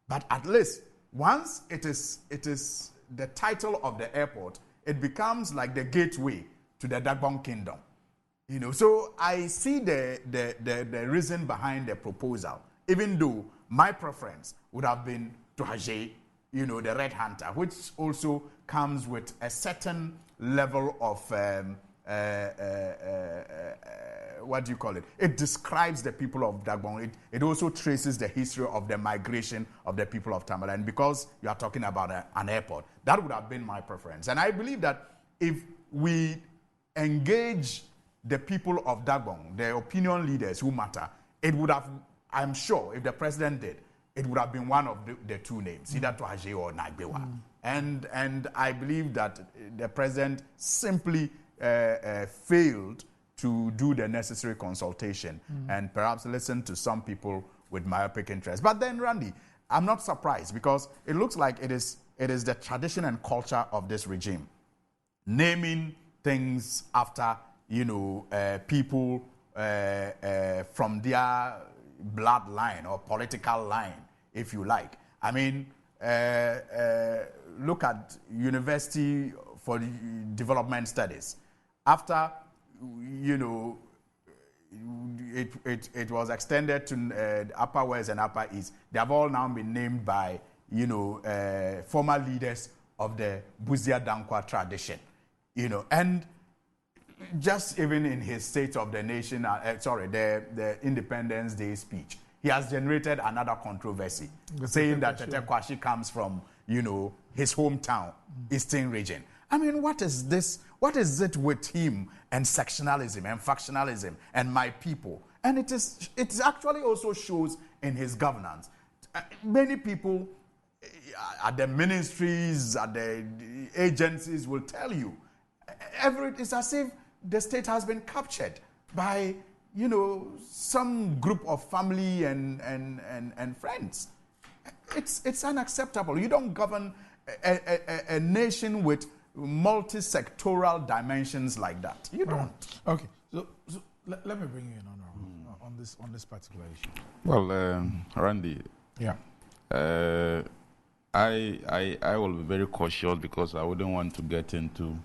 But at least once it is the title of the airport, it becomes like the gateway to the Dagbon kingdom. You know, so I see the reason behind the proposal, even though my preference would have been Tohaje, you know, the Red Hunter, which also comes with a certain level of what do you call it? It describes the people of Dagbon. It also traces the history of the migration of the people of Tamale. And because you are talking about an airport, that would have been my preference. And I believe that if we engage the people of Dagbon, the opinion leaders who matter, it would have, I'm sure, if the president did, it would have been one of the two names, either Tohaje or Nagbewa. And I believe that the president simply failed to do the necessary consultation and perhaps listen to some people with myopic interest. But then, Randy, I'm not surprised because it looks like it is the tradition and culture of this regime, naming things after, you know, people from their bloodline or political line, if you like. I mean, look at University for Development Studies. After, you know, it was extended to Upper West and Upper East, they have all now been named by, you know, former leaders of the Busia Dankwa tradition, you know, and just even in his State of the Nation, the Independence Day speech, he has generated another controversy, saying that Tete Kwashi comes from, you know, his hometown, Eastern region. I mean, what is this? What is it with him and sectionalism and factionalism and my people? And it actually also shows in his governance. Many people at the ministries, at the agencies will tell you, it's as if the state has been captured by, you know, some group of family and friends. It's unacceptable. You don't govern a nation with multi-sectoral dimensions like that. You don't. Okay. So let me bring you in on this particular issue. Well, Randy. Yeah. I will be very cautious because I wouldn't want to get into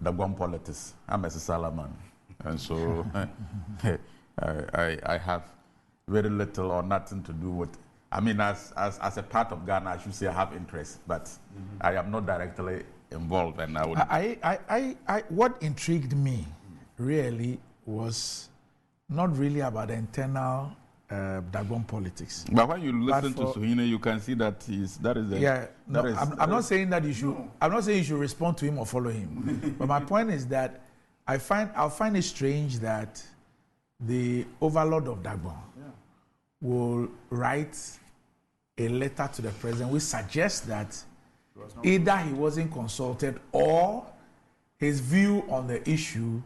Dagbon politics. I'm a Salaman, and so I have very little or nothing to do with. I mean, as a part of Ghana, I should say I have interest, but I am not directly involved, and I would. What intrigued me really was not really about the internal Dagbon politics. But when you listen to Suhuyini, you can see that I'm not saying that you should. I'm not saying you should respond to him or follow him. But my point is that I'll find it strange that the overlord of Dagbon will write a letter to the president which suggests that either he wasn't consulted or his view on the issue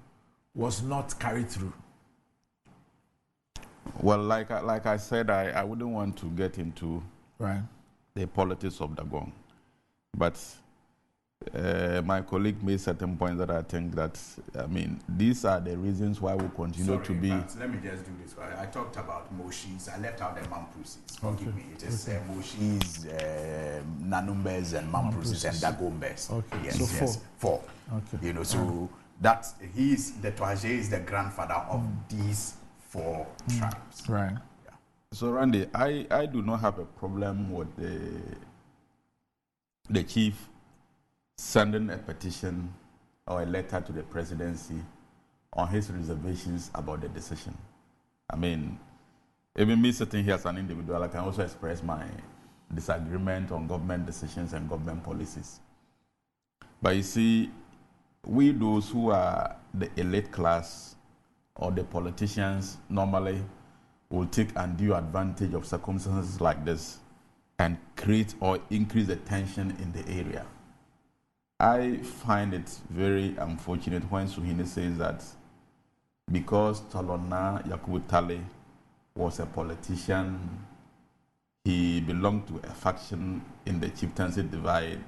was not carried through. Well, like I said, I wouldn't want to get into the politics of Dagbon. But my colleague made certain points that I think that, I mean, these are the reasons why we continue to be. Let me just do this. I talked about Moshis. I left out the Mamprusis. Forgive me. It is Moshis, Nanumbes, and Mamprusis, and Dagombes. Okay. Yes, So yes. Four. Okay. You know, so that the Tohaje is the grandfather of these four tribes. Right. Yeah. So, Randy, I do not have a problem with the chief sending a petition or a letter to the presidency on his reservations about the decision. I mean, even me sitting here as an individual, I can also express my disagreement on government decisions and government policies. But you see, we those who are the elite class or the politicians normally will take undue advantage of circumstances like this and create or increase the tension in the area. I find it very unfortunate when Suhuyini says that because Tolona Yakubu Tale was a politician, he belonged to a faction in the chieftaincy divide.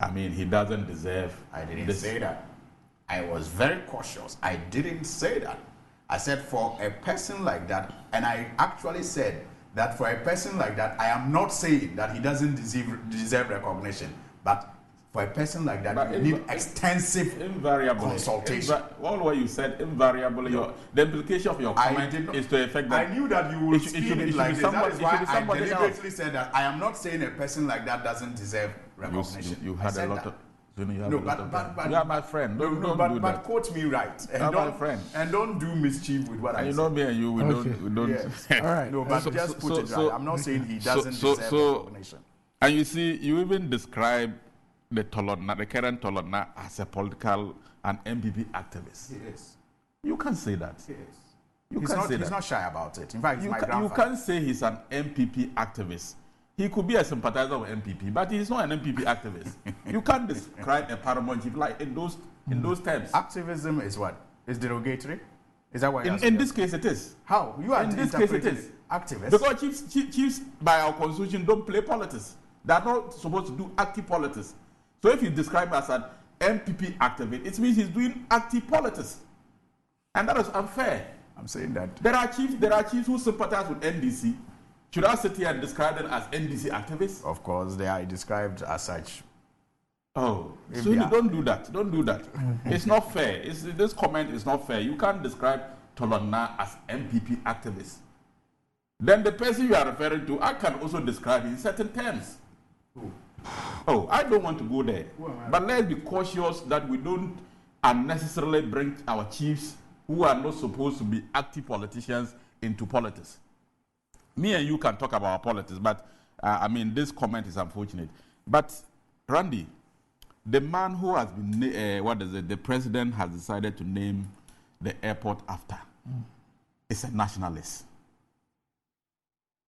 I mean, he doesn't deserve. I didn't say that. I was very cautious. I didn't say that. I said for a person like that, and I actually said that for a person like that, I am not saying that he doesn't deserve recognition, but for a person like that, But you need extensive consultation. All what you said, invariably, the implication of your comment is to effect that. I knew that you would spin it like this. That is why I somebody deliberately said that I am not saying a person like that doesn't deserve recognition. You had a lot of. No, but you are my friend. Don't do but that. quote me right. And You are my don't, friend. and don't do mischief with what I And you say. know me and you, we don't. Yes. All right. No, but just put it right. I'm not saying he doesn't deserve recognition. And you see, you even describe the current Tolona, as a political and MPP activist. Yes. You can't say that. Yes. He's not shy about it. In fact, You, my you grandfather. can't say he's an MPP activist. He could be a sympathizer of MPP, but he's not an MPP activist. You can't describe a paramount chief like in those terms. Activism is what? Is derogatory? Is that what you're In this case, it is. How? You are In this case, it interpreting is. activist. Because chiefs, by our constitution, don't play politics. They're not supposed to do active politics. So if you describe him as an MPP activist, it means he's doing active politics. And that is unfair. I'm saying that. There are chiefs who sympathize with NDC. Should I sit here and describe them as NDC activists? Of course, they are described as such. Oh, If so they you are- don't do that. Don't do that. It's not fair. This comment is not fair. You can't describe Tolona as MPP activists. Then the person you are referring to, I can also describe in certain terms. Oh, I don't want to go there. But let's be cautious that we don't unnecessarily bring our chiefs who are not supposed to be active politicians into politics. Me and you can talk about politics, but I mean, this comment is unfortunate. But Randy, the man who has been, the president has decided to name the airport after, is a nationalist.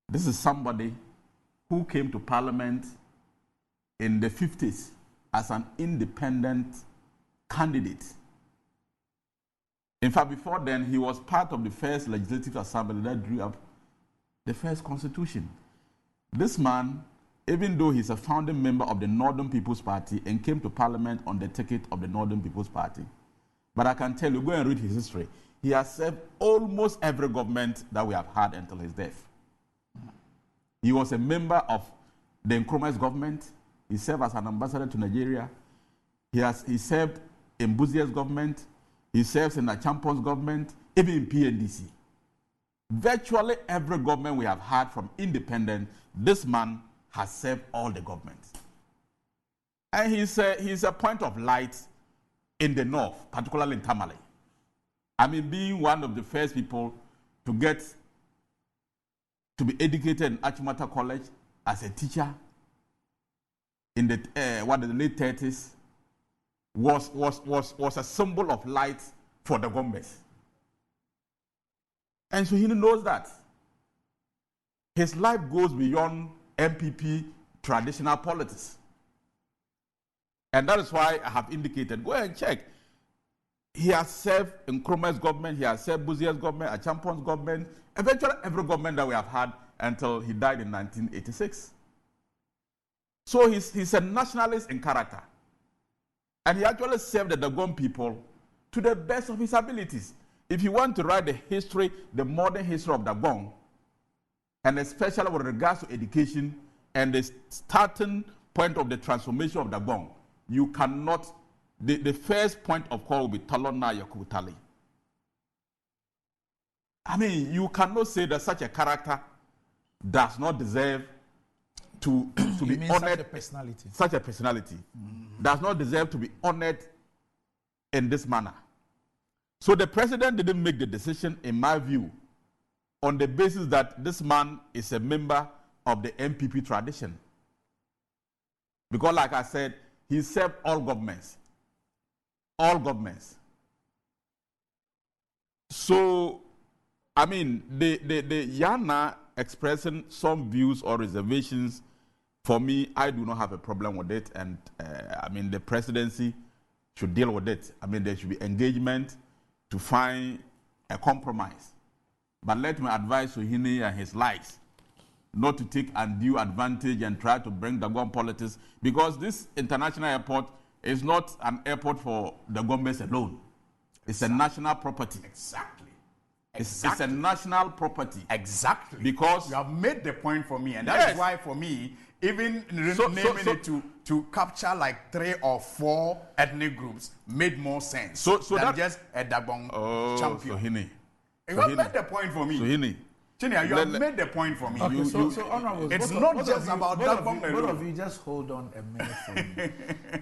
This is somebody who came to parliament in the 50s as an independent candidate. In fact, before then, he was part of the first legislative assembly that drew up the first constitution. This man, even though he's a founding member of the Northern People's Party and came to parliament on the ticket of the Northern People's Party, but I can tell you, go and read his history. He has served almost every government that we have had until his death. He was a member of the Nkrumah's government. He served as an ambassador to Nigeria. He served in Buzia's government. He serves in the Champon's government, even in PNDC. Virtually every government we have had from independence, this man has served all the governments. And he's a point of light in the north, particularly in Tamale. I mean, being one of the first people to be educated in Achimota College as a teacher in the late 30s was a symbol of light for the government. And so he knows that. His life goes beyond MPP traditional politics. And that is why I have indicated, go and check. He has served in Nkrumah's government, he has served Buzia's government, Achampon's government, eventually every government that we have had until he died in 1986. So he's a nationalist in character. And he actually served the Dagom people to the best of his abilities. If you want to write the history, the modern history of Dagom, and especially with regards to education and the starting point of the transformation of Dagom, you cannot, the first point of call will be Tolona Yakubu Tale. I mean, you cannot say that such a character does not deserve to be honored. Such a personality. Such a personality does not deserve to be honored in this manner. So the president didn't make the decision, in my view, on the basis that this man is a member of the MPP tradition. Because like I said, he served all governments. All governments. So, I mean, the Yana expressing some views or reservations, for me, I do not have a problem with it. And I mean, the presidency should deal with it. I mean, there should be engagement to find a compromise. But let me advise Suhuyini and his lies not to take undue advantage and try to bring Dagbon politics, because this international airport is not an airport for the Gombes alone. It's a national property. Exactly. It's a national property. Exactly. Because you have made the point for me, and that is why for me, even naming it to capture like 3 or 4 ethnic groups made more sense than that, just a Dagbon champion. Suhuyini. You have made the point for me. Suhuyini. Chinia, you have made the point for me. Okay, so Honorable, it's not just about Dagbon alone. Both of you, just hold on a minute for me.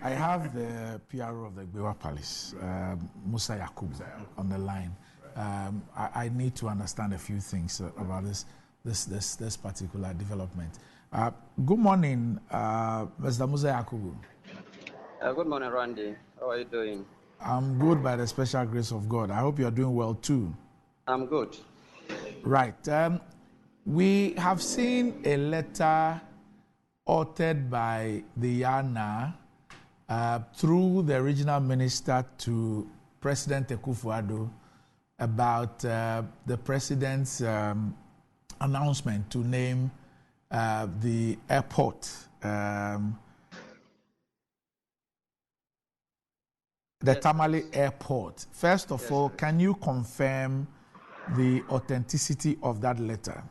I have the PRO of the Gbewa Palace, Musa Yakubu, on the line. I need to understand a few things about this particular development. Good morning, Mr. Musa Yakubu. Good morning, Randy. How are you doing? I'm good by the special grace of God. I hope you are doing well too. I'm good. Right. We have seen a letter authored by the YANA through the regional minister to President Akufo-Addo about the president's announcement to name the airport, the Tamale Airport. First of all, can you confirm the authenticity of that letter?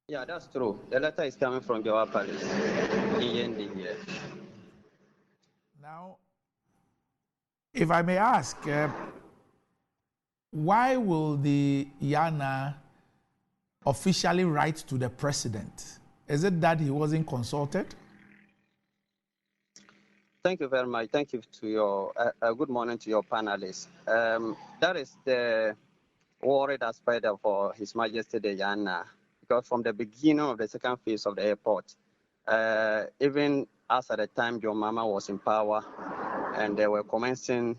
Yeah, that's true. The letter is coming from Gbewa Palace in Yendi here. Now, if I may ask, why will the YANA officially write to the president? Is it that he wasn't consulted? Thank you very much. Thank you to your good morning to your panelists. That is the worried aspect for His Majesty the YANA, because from the beginning of the second phase of the airport, even as at the time John Mahama was in power and they were commencing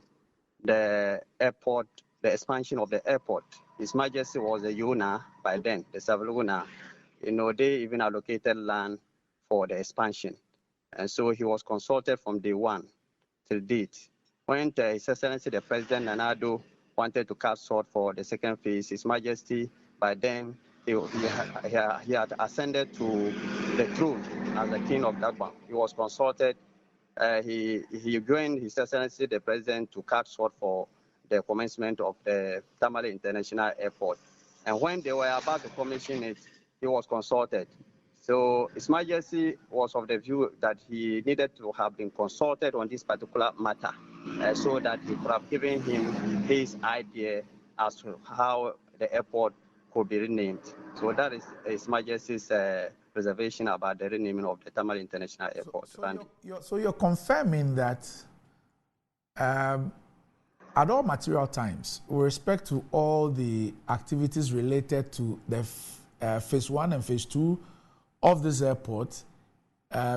the airport, the expansion of the airport, His Majesty was the owner by then, the Savluna. They even allocated land for the expansion. And so he was consulted from day one till date. When His Excellency the President Nana Addo wanted to cast short for the second phase, His Majesty, by then, he had ascended to the throne as the King of Dagbon. He was consulted. He joined His Excellency the President to cast short for the commencement of the Tamale International Airport. And when they were about to commission it, he was consulted. So His Majesty was of the view that he needed to have been consulted on this particular matter so that he could have given him his idea as to how the airport could be renamed. So that is His Majesty's reservation about the renaming of the Tamale International Airport. So you're confirming that at all material times, with respect to all the activities related to the phase 1 and phase 2 of this airport,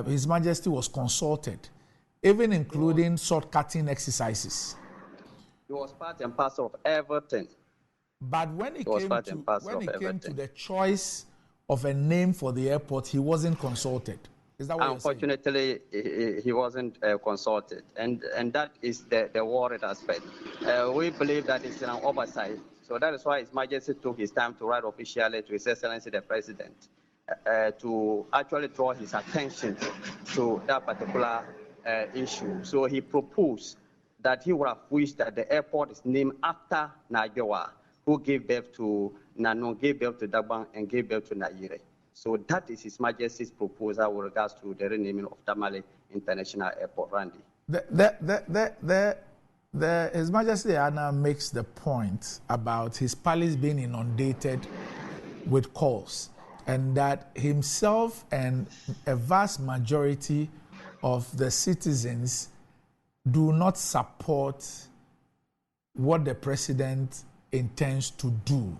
His Majesty was consulted, even including short-cutting exercises. It was part and parcel of everything. But when it came to the choice of a name for the airport, he wasn't consulted. Is that what Unfortunately, he wasn't consulted, and that is the worried aspect. We believe that it's an oversight. So that is why His Majesty took his time to write officially to His Excellency the President to actually draw his attention to that particular issue. So he proposed that he would have wished that the airport is named after Najewa, who gave birth to Nano, gave birth to Dagbon, and gave birth to Nayire. So that is His Majesty's proposal with regards to the renaming of Tamale International Airport, Randy. His Majesty Anna makes the point about his palace being inundated with calls, and that himself and a vast majority of the citizens do not support what the president intends to do.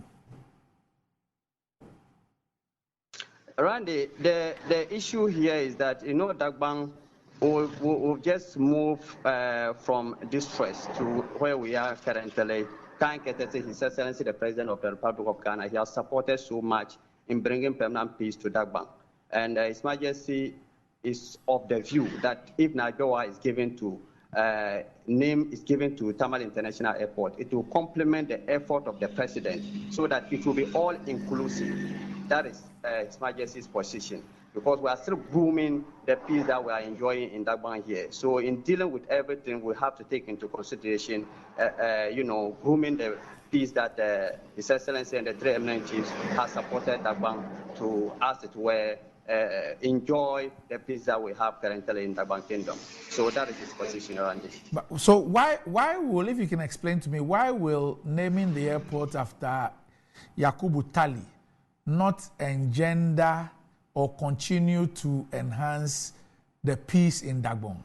Randy, the issue here is that, Dagbon will just move from distress to where we are currently. His Excellency the President of the Republic of Ghana, he has supported so much in bringing permanent peace to Dagbon. And His Majesty is of the view that if Najewa is given to name is given to Tamale International Airport, it will complement the effort of the president so that it will be all inclusive. That is His Majesty's position, because we are still grooming the peace that we are enjoying in Dagbang here. So in dealing with everything, we have to take into consideration, grooming the peace that His Excellency and the three eminent chiefs have supported Dagbang to, as it were, enjoy the peace that we have currently in Dagbang Kingdom. So that is his position around this. So why will, if you can explain to me, why will naming the airport after Yakubu Tali not engender or continue to enhance the peace in Dagbang?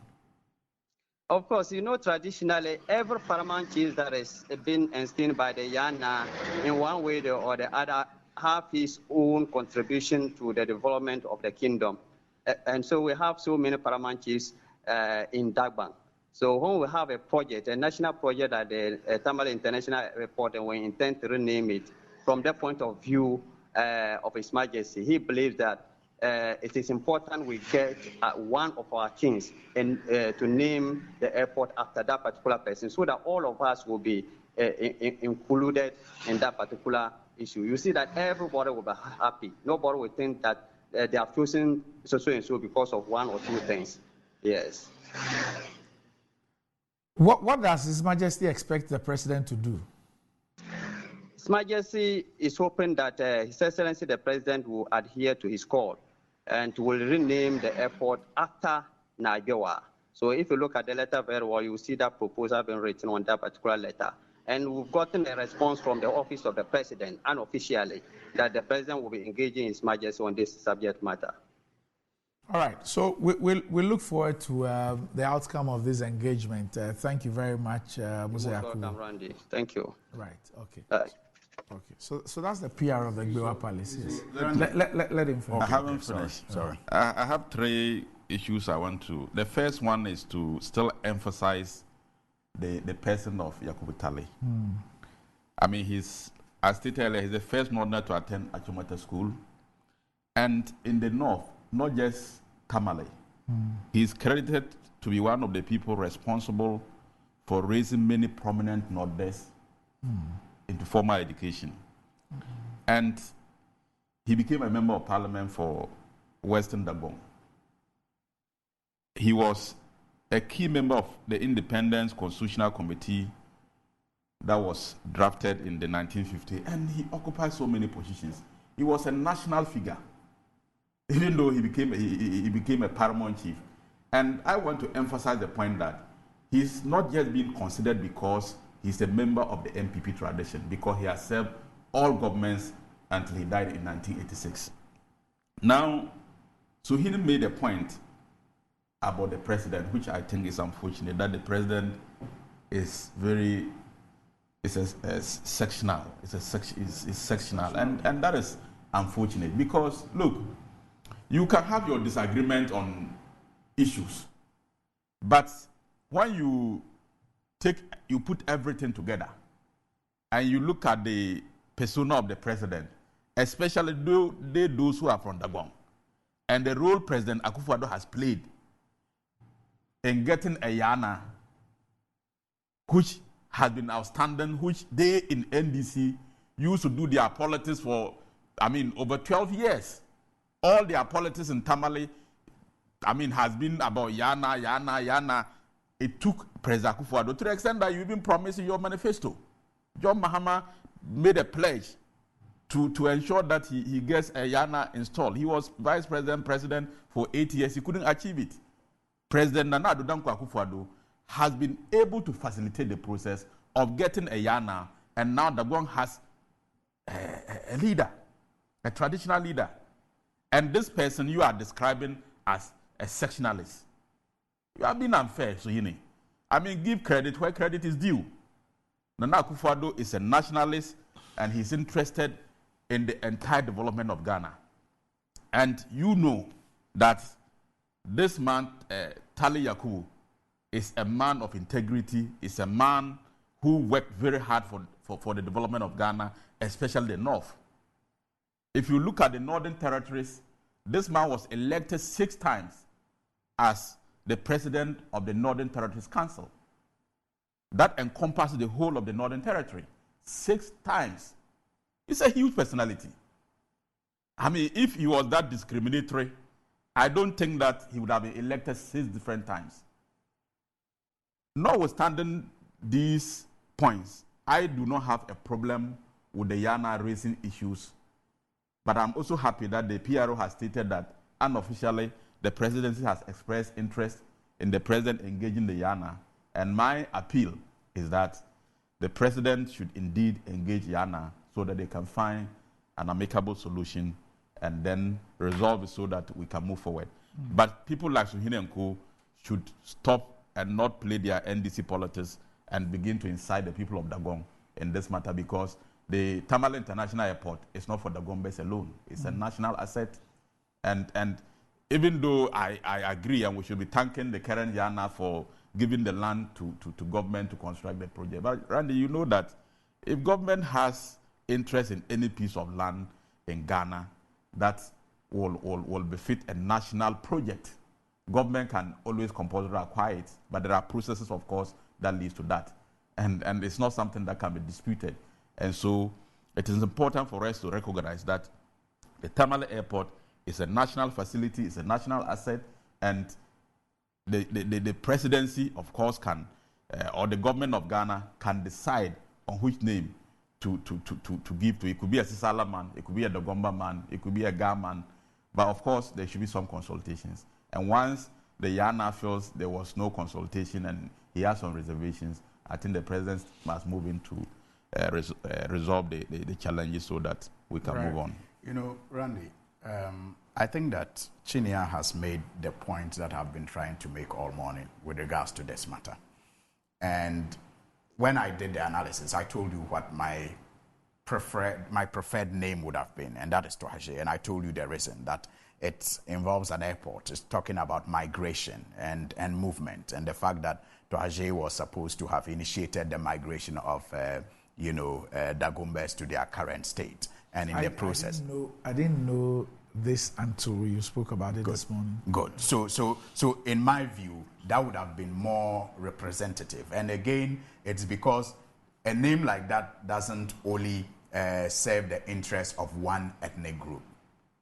Of course, traditionally, every paramount chief that has been esteemed by the Yana in one way or the other have his own contribution to the development of the kingdom. And so we have so many paramount chiefs in Dagbang. So when we have a project, a national project at the Tamale International Airport, and we intend to rename it, from that point of view of His Majesty, he believes that it is important we get one of our kings and to name the airport after that particular person, so that all of us will be included in that particular issue. You see that everybody will be happy. Nobody will think that they have chosen so and so because of one or two things. Yes. What does His Majesty expect the president to do? His Majesty is hoping that His Excellency the President will adhere to his call and will rename the airport after Najewa. So if you look at the letter very well, you will see that proposal being written on that particular letter. And we've gotten a response from the office of the president, unofficially, that the president will be engaging His Majesty on this subject matter. All right. So we look forward to the outcome of this engagement. Thank you very much, Musa Yakubu. Welcome, Randy. Thank you. Right. Okay. Okay. So that's the PR of the Gbewa Palace. Yes. Let him finish. I haven't finished. Sorry. I have three issues I want to. The first one is to still emphasize the person of Yakubu Tali. I mean, as stated earlier, he's the first northerner to attend Achimota School. And in the north, not just Tamale, he's credited to be one of the people responsible for raising many prominent northerners into formal education. And he became a member of parliament for Western Dagbon. He was a key member of the Independence Constitutional Committee that was drafted in the 1950s, and he occupied so many positions. He was a national figure, even though he became a paramount chief. And I want to emphasize the point that he's not just being considered because he's a member of the MPP tradition, because he has served all governments until he died in 1986. Now, Suhini made a point about the president, which I think is unfortunate, that the president is sectional. It's sectional, and that is unfortunate, because look, you can have your disagreement on issues, but when you put everything together and you look at the persona of the president, especially those who are from Dagbon, and the role President Akufo-Addo has played in getting a Yana, which has been outstanding, which they in NDC used to do their politics for, over 12 years. All their politics in Tamale, has been about Yana. It took President Akufo-Addo to the extent that you even promised in your manifesto. John Mahama made a pledge to ensure that he gets a Yana installed. He was vice president for 8 years. He couldn't achieve it. President Nana Addo Dankwa Akufo-Addo has been able to facilitate the process of getting a Yana, and now Dagbon has a leader, a traditional leader. And this person you are describing as a sectionalist. You are being unfair, Suhini. Give credit where credit is due. Nana Akufo-Addo is a nationalist, and he's interested in the entire development of Ghana. And you know that this man, Tali Yakubu, is a man of integrity, is a man who worked very hard for the development of Ghana, especially the North. If you look at the Northern Territories, this man was elected 6 times as the president of the Northern Territories Council. That encompasses the whole of the Northern Territory 6 times. It's a huge personality. I mean, if he was that discriminatory, I don't think that he would have been elected 6 different times. Notwithstanding these points, I do not have a problem with the YANA raising issues, but I'm also happy that the PRO has stated that unofficially the presidency has expressed interest in the president engaging the YANA, and my appeal is that the president should indeed engage YANA so that they can find an amicable solution and then resolve it so that we can move forward. But people like Suhuyini Nko should stop and not play their NDC politics and begin to incite the people of Dagong in this matter, because the Tamale International Airport is not for Dagombes alone. It's a national asset. And even though I agree and we should be thanking the current YANA for giving the land to government to construct the project. But Randy, you know that if government has interest in any piece of land in Ghana that will befit a national project, government can always compulsory acquire it, but there are processes, of course, that leads to that. And it's not something that can be disputed. And so it is important for us to recognize that the Tamale Airport is a national facility, it's a national asset, and the presidency, of course, can, or the government of Ghana can decide on which name to give to. It could be a Sisala man, it could be a Dagomba man, it could be a Ga man, but of course, there should be some consultations. And once the YANA feels there was no consultation and he has some reservations, I think the president must move in to resolve the challenges so that we can move on. You know, Randy, I think that Chinia has made the point that I've been trying to make all morning with regards to this matter. And when I did the analysis, I told you what my preferred name would have been, and that is Tohaje. And I told you the reason, that it involves an airport. It's talking about migration and movement, and the fact that Tohaje was supposed to have initiated the migration of Dagombes to their current state. And in the process, I didn't know this until you spoke about it this morning. Good. So in my view, that would have been more representative. And again, it's because a name like that doesn't only serve the interest of one ethnic group.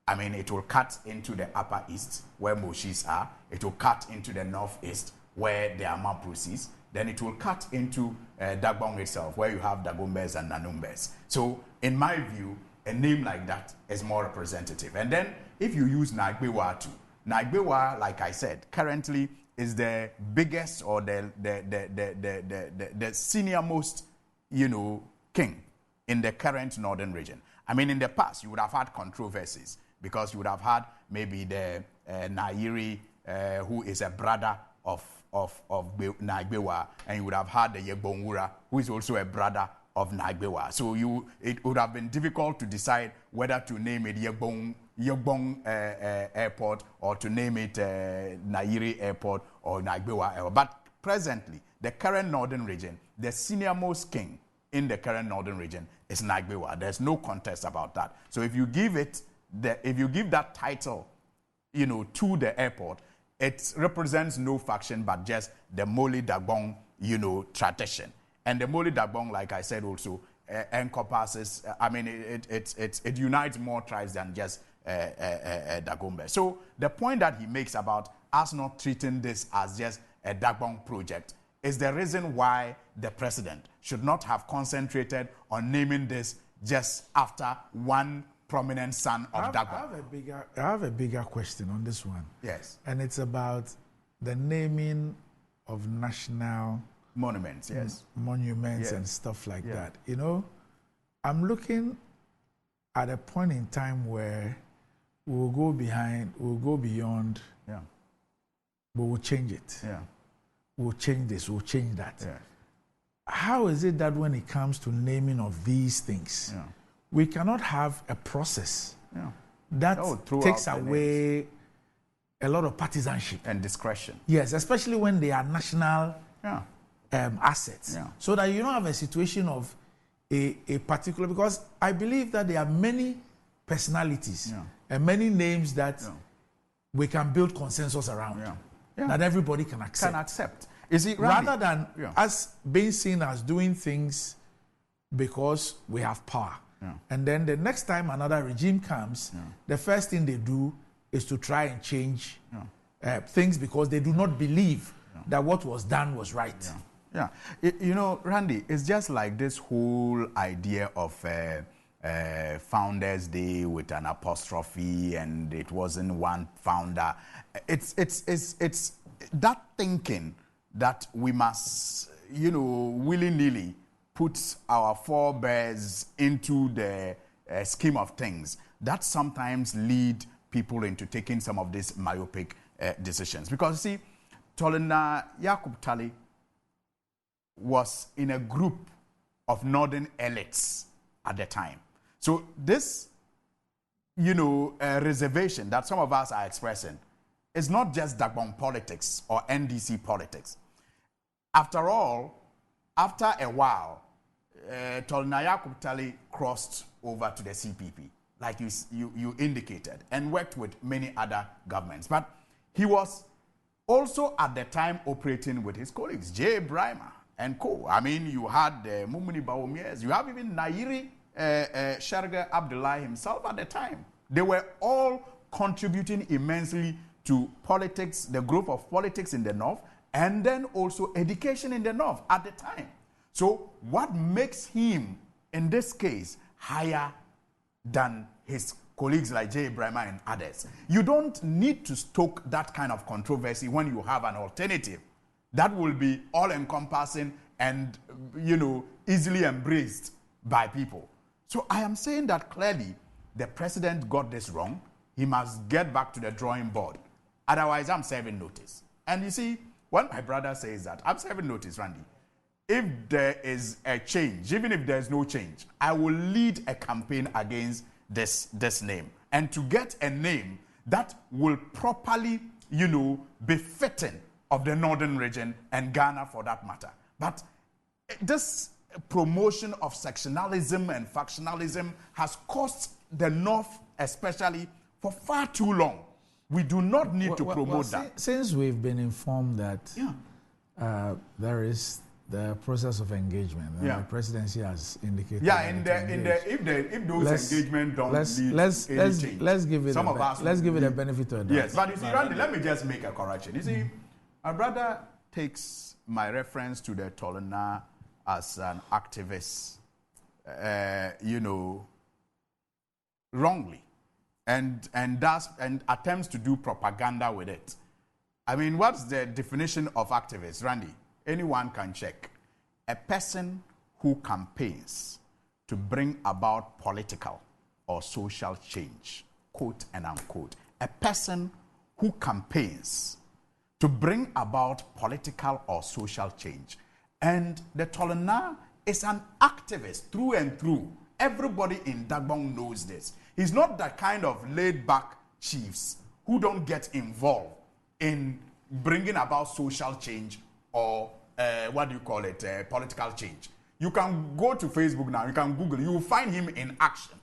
I mean, it will cut into the Upper East, where Moshis are. It will cut into the Northeast, where the Amaprusis. Then it will cut into Dagbong itself, where you have Dagombes and Nanumbes. So in my view, a name like that is more representative. And then if you use Naigbewa too, Naigbewa, like I said, currently is the biggest or the senior most, king in the current northern region. I mean, in the past, you would have had controversies because you would have had maybe the Nairi, who is a brother of Naigbewa, and you would have had the Yegbonwura, who is also a brother of Naigbewa. So it would have been difficult to decide whether to name it Yegbong Airport or to name it Nairi Airport or Naigbewa Airport. But presently, the current northern region, the senior most king in the current northern region is Naigbewa. There's no contest about that. So if you give that title, to the airport, it represents no faction but just the Moli Dagbong, tradition. And the Moli Dagbong, like I said, also encompasses. It unites more tribes than just Dagombe. So the point that he makes about us not treating this as just a Dagbong project is the reason why the president should not have concentrated on naming this just after one prominent son of Dagbong. I have a bigger question on this one. Yes. And it's about the naming of national monuments, yes. Monuments and stuff like that. I'm looking at a point in time where we'll go beyond, but we'll change it. Yeah. We'll change this, we'll change that. Yeah. How is it that when it comes to naming of these things, we cannot have a process that takes away a lot of partisanship and discretion? Yes, especially when they are national assets. Yeah. So that you don't have a situation of a particular, because I believe that there are many personalities and many names that we can build consensus around. that everybody can accept. Can accept. You see, Randy, Rather than yeah. us being seen as doing things because we have power. Yeah. And then the next time another regime comes, the first thing they do is to try and change things because they do not believe that what was done was right. Yeah. You know, Randy, it's just like this whole idea of Founders Day with an apostrophe and it wasn't one founder. It's that thinking that we must, willy-nilly put our forebears into the scheme of things that sometimes lead people into taking some of these myopic decisions. Because, see, Tolena Yakub Tali was in a group of northern elites at the time. So this, reservation that some of us are expressing is not just Dagbon politics or NDC politics. After all, after a while, Tolena Yakub Tali crossed over to the CPP, like you indicated, and worked with many other governments. But he was also at the time operating with his colleagues, J. Brima and co. I mean, you had Mumuni Bawumiers, you have even Nairi Sherga Abdullah himself at the time. They were all contributing immensely to politics, the growth of politics in the North, and then also education in the North at the time. So what makes him, in this case, higher than his colleagues like J. Brima and others? You don't need to stoke that kind of controversy when you have an alternative that will be all-encompassing and, easily embraced by people. So I am saying that clearly the president got this wrong. He must get back to the drawing board. Otherwise, I'm serving notice. And you see, when my brother says that, I'm serving notice, Randy. If there is a change, even if there's no change, I will lead a campaign against this name. And to get a name that will properly, be fitting of the northern region and Ghana for that matter. But this promotion of sectionalism and factionalism has cost the North, especially, for far too long. We do not need to promote that. Since we've been informed that there is the process of engagement, and the presidency has indicated. Yeah, if those engagements don't lead any change, let's give it a benefit of that. Yes, but you see, Randy, let me just make a correction. You see, my brother takes my reference to the Tolena as an activist, wrongly, and attempts to do propaganda with it. I mean, what's the definition of activist, Randy? Anyone can check. A person who campaigns to bring about political or social change, quote and unquote. A person who campaigns to bring about political or social change. And the Tolena is an activist through and through. Everybody in Dagbon knows this. He's not that kind of laid-back chiefs who don't get involved in bringing about social change or political change. You can go to Facebook now, you can Google, you will find him in action,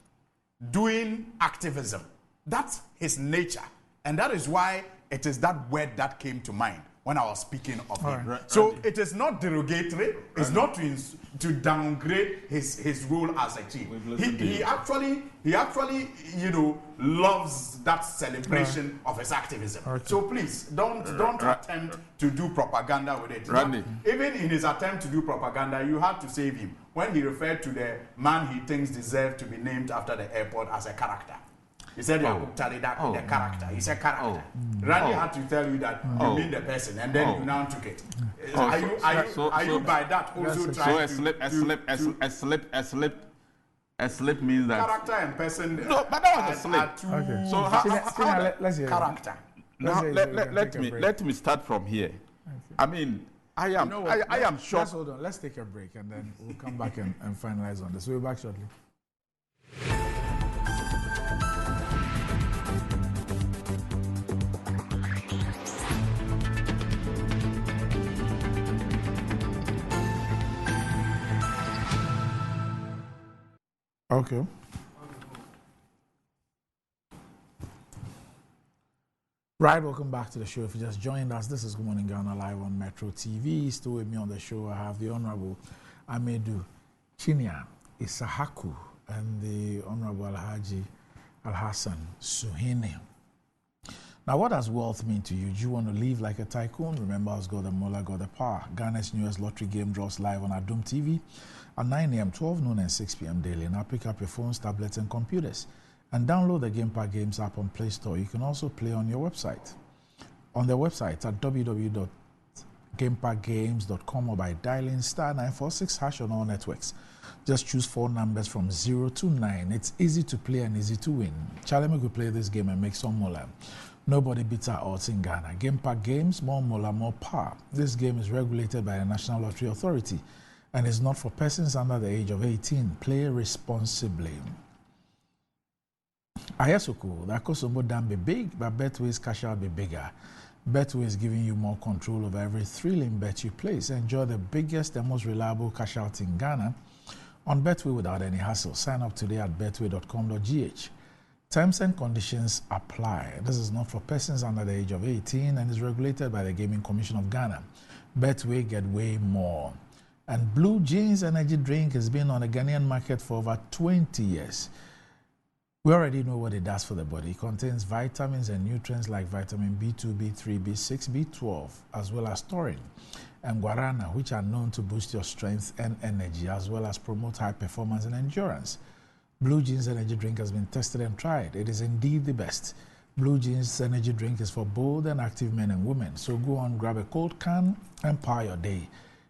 doing activism. That's his nature. And that is why it is that word that came to mind when I was speaking of him. So it is not derogatory. It's not to downgrade his role as a chief. He actually loves that celebration of his activism. So please don't attempt to do propaganda with it. Randy. Even in his attempt to do propaganda, you had to save him when he referred to the man he thinks deserved to be named after the airport as a character. He said, the character. He said character. Randy had to tell you that you mean the person, and then you now took it. Are you by that also trying a slip means that character and person? No, but that was a slip. So let's hear character. Now let me start from here. I mean, I am sure. Let's hold on. Let's take a break and then we'll come back and finalize on this. We'll be back shortly. Okay. Right, welcome back to the show. If you just joined us, this is Good Morning Ghana live on Metro TV. Still with me on the show, I have the Honorable Amedu Chinia Isahaku and the Honorable Alhaji Alhassan Suhini. Now, what does wealth mean to you? Do you want to live like a tycoon? Remember, us got the Mola, got the power. Ghana's newest lottery game draws live on Adum TV at 9 a.m., 12 noon, and 6 p.m. daily. Now, pick up your phones, tablets, and computers and download the Game Park Games app on Play Store. You can also play on your website. On the website at www.gameparkgames.com or by dialing *946# on all networks. Just choose 4 numbers from 0 to 9. It's easy to play and easy to win. Charlie could play this game and make some mola. Nobody beats our odds in Ghana. Game Park Games, more mola, more power. This game is regulated by the National Lottery Authority and is not for persons under the age of 18. Play responsibly. Ayesoko, that Kosombo dam be big, but Betway's cash out be bigger. Betway is giving you more control over every thrilling bet you place. Enjoy the biggest and most reliable cash out in Ghana on Betway without any hassle. Sign up today at betway.com.gh. Terms and conditions apply. This is not for persons under the age of 18 and is regulated by the Gaming Commission of Ghana. Betway, get way more. And Blue Jeans energy drink has been on the Ghanaian market for over 20 years. We already know what it does for the body. It contains vitamins and nutrients like vitamin B2, B3, B6, B12, as well as taurine and guarana, which are known to boost your strength and energy, as well as promote high performance and endurance. Blue Jeans energy drink has been tested and tried. It is indeed the best. Blue Jeans energy drink is for bold and active men and women. So go on, grab a cold can and power your day.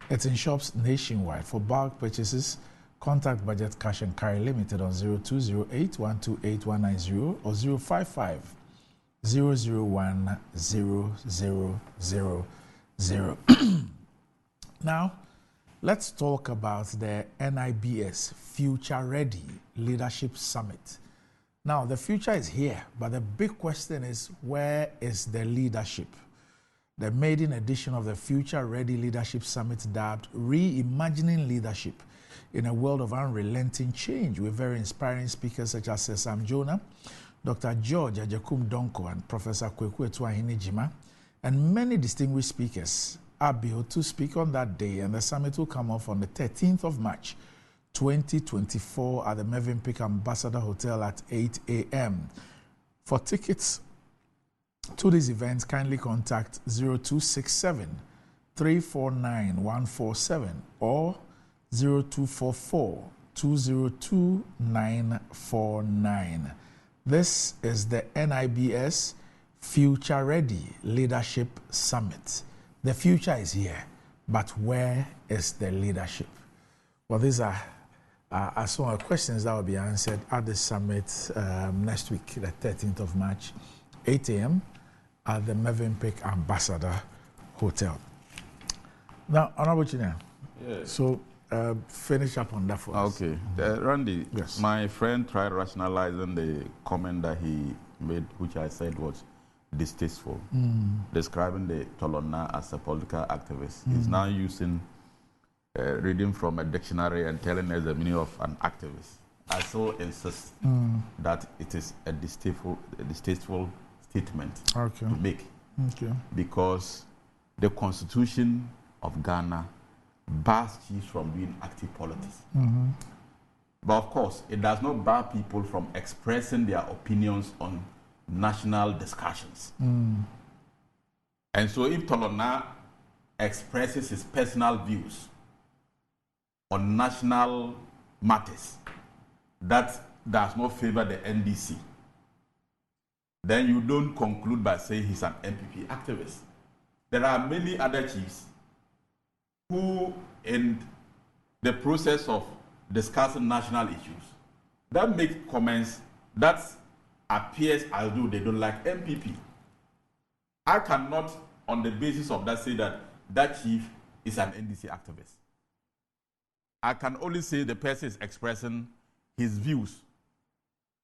It's in shops nationwide. For bulk purchases, contact Budget Cash and Carry Limited on 0208-128-190 or 055-001-0000. Now, let's talk about the NIBS Future Ready Leadership Summit. Now, the future is here, but the big question is, where is the leadership? The maiden edition of the Future Ready Leadership Summit, dubbed Reimagining Leadership in a World of Unrelenting Change, with very inspiring speakers such as Sam Jonah, Dr. George Ajakum Donko, and Professor Kweku Etuahine Jima, and many distinguished speakers are billed to speak on that day, and the summit will come off on the 13th of March, 2024 at the Mövenpick Ambassador Hotel at 8 a.m. For tickets to these events, kindly contact 0267 349 147 or 0244 202 949. This is the NIBS Future Ready Leadership Summit. The future is here, but where is the leadership? Well, these are some of the questions that will be answered at the summit next week, the 13th of March, 8 a.m. at the Mövenpick Ambassador Hotel. Now, Honorable Chinia, so finish up on that for us. Okay. Randy, Yes. my friend tried rationalizing the comment that he made, which I said was distasteful, describing the Tolona as a political activist. He's now using reading from a dictionary and telling us the meaning of an activist. I so insist that it is a distasteful statement Okay. to make, Okay. because the Constitution of Ghana bars chiefs from doing active politics. But of course, it does not bar people from expressing their opinions on national discussions. And so if Tolona expresses his personal views on national matters that does not favor the NDC, then you don't conclude by saying he's an MPP activist. There are many other chiefs who, in the process of discussing national issues, that make comments that appears as though they don't like MPP. I cannot, on the basis of that, say that that chief is an NDC activist. I can only say the person is expressing his views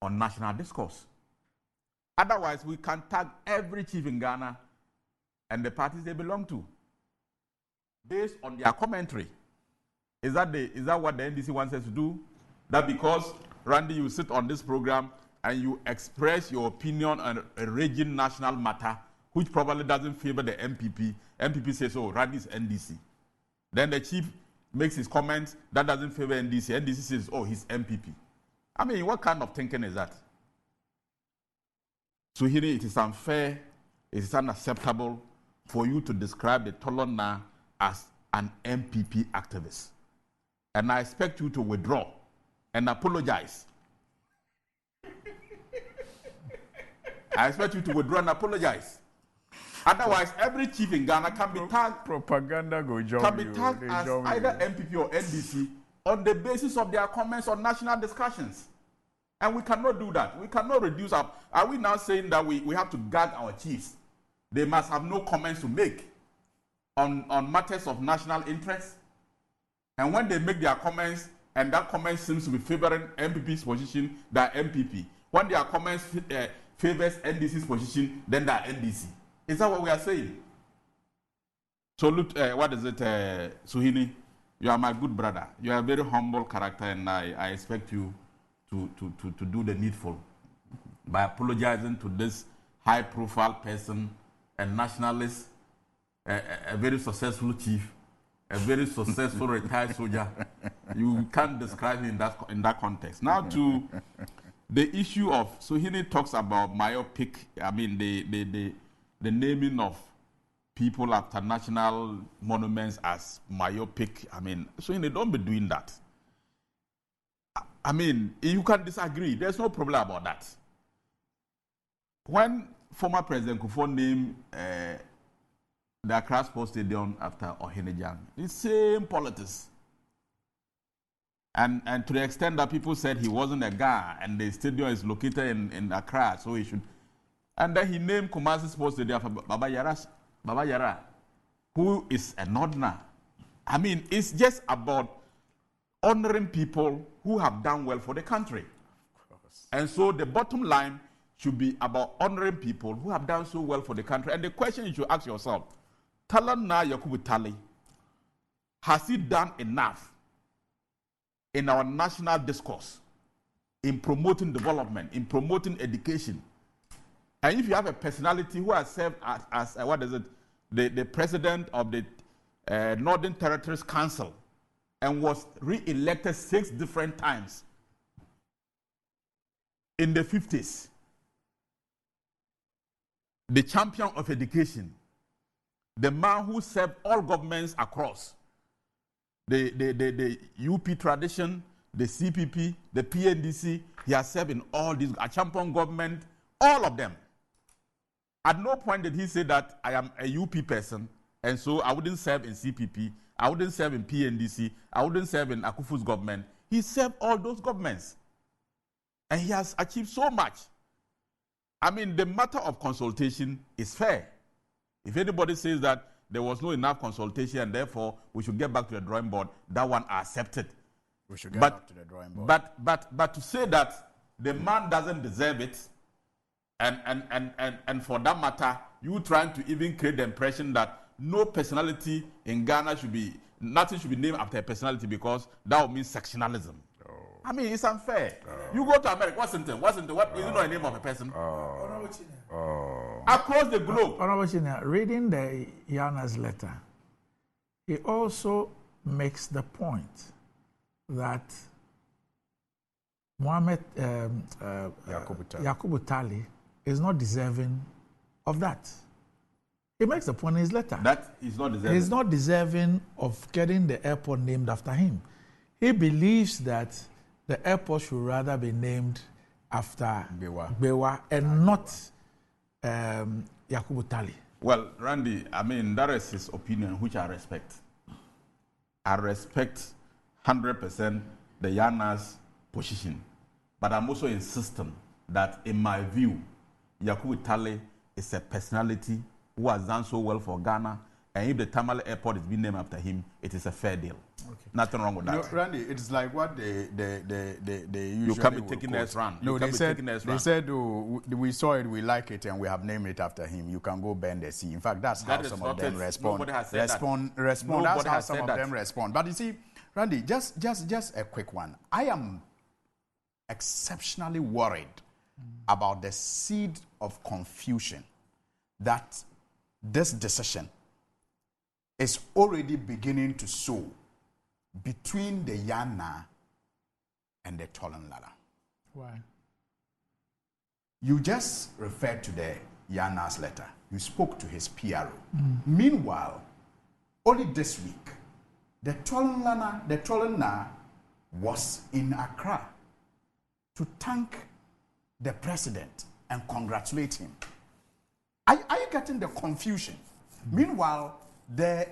on national discourse. Otherwise, we can tag every chief in Ghana and the parties they belong to based on their commentary. Is that what the NDC wants us to do? That because, Randy, you sit on this program and you express your opinion on a raging national matter, which probably doesn't favor the MPP. MPP says, oh, Randy is NDC. Then the chief makes his comments that doesn't favor NDC. NDC says, oh, he's MPP. I mean, what kind of thinking is that? So here it is unfair, it is unacceptable for you to describe the Tolona as an MPP activist. And I expect you to withdraw and apologize. I expect you to withdraw and apologize. Otherwise, every chief in Ghana can be tagged, propaganda can be tagged as either MPP or NDC on the basis of their comments on national discussions. And we cannot do that. We cannot reduce our... Are we now saying that we have to gag our chiefs? They must have no comments to make on matters of national interest? And when they make their comments, and that comment seems to be favoring MPP's position, that MPP. When their comments favors NDC's position, then that NDC. Is that what we are saying? So look, what is it, Suhini? You are my good brother. You are a very humble character, and I expect you to do the needful by apologizing to this high-profile person, a nationalist, a very successful chief, a very successful retired soldier. You can't describe him in that context. Now to the issue of, Suhini talks about myopic, I mean the naming of people after national monuments as myopic. I mean, Suhini, don't be doing that. I mean, you can disagree. There's no problem about that. When former President Kufuor named the Accra Sports Stadium after Ohinejan, the same politics. And to the extent that people said he wasn't a guy and the stadium is located in Accra, so he should. And then he named Kumasi Sports Stadium after Baba Yara, who is a Northerner. I mean, it's just about honoring people who have done well for the country. And so the bottom line should be about honoring people who have done so well for the country. And the question you should ask yourself, Talana Yakubu Tale, has he done enough in our national discourse, in promoting development, in promoting education? And if you have a personality who has served as the president of the Northern Territories Council, and was re-elected 6 different times in the 50s. The champion of education, the man who served all governments across, the UP tradition, the CPP, the PNDC, he has served in all these, a champion government, all of them. At no point did he say that I am a UP person, and so I wouldn't serve in CPP, I wouldn't serve in PNDC, I wouldn't serve in Akufu's government. He served all those governments. And he has achieved so much. I mean, the matter of consultation is fair. If anybody says that there was no enough consultation and therefore we should get back to the drawing board, that one I accept it. We should get back to the drawing board. But to say that the man doesn't deserve it, and for that matter, you trying to even create the impression that no personality in Ghana nothing should be named after a personality because that would mean sectionalism. Oh. I mean, it's unfair. Oh. You go to America, Washington, what is the name of a person? Across the globe. Reading the Yana's letter, he also makes the point that Mohamed Yakubu Tale is not deserving of that. He makes the point in his letter. That is not deserving. He's not deserving of getting the airport named after him. He believes that the airport should rather be named after Bewa and not Yakubu Tale. Well, Randy, I mean, that is his opinion, which I respect. I respect 100% the Yana's position. But I'm also insisting that, in my view, Yakubu Tale is a personality who has done so well for Ghana, and if the Tamale Airport is being named after him, it is a fair deal. Okay. Nothing wrong with that. No, Randy, it's like what they usually you can't be taking us round. No, they said, oh, we saw it, we like it, and we have named it after him. You can go bend the sea. In fact, that's how some of them respond. Nobody has said that. That's how some of them respond. But you see, Randy, just a quick one. I am exceptionally worried about the seed of confusion that this decision is already beginning to sow between the Yana and the Tolan Lala. Why? You just referred to the Yana's letter. You spoke to his PRO. Meanwhile, only this week, the Tolan Lana was in Accra to thank the president and congratulate him. Are you getting the confusion? Meanwhile, the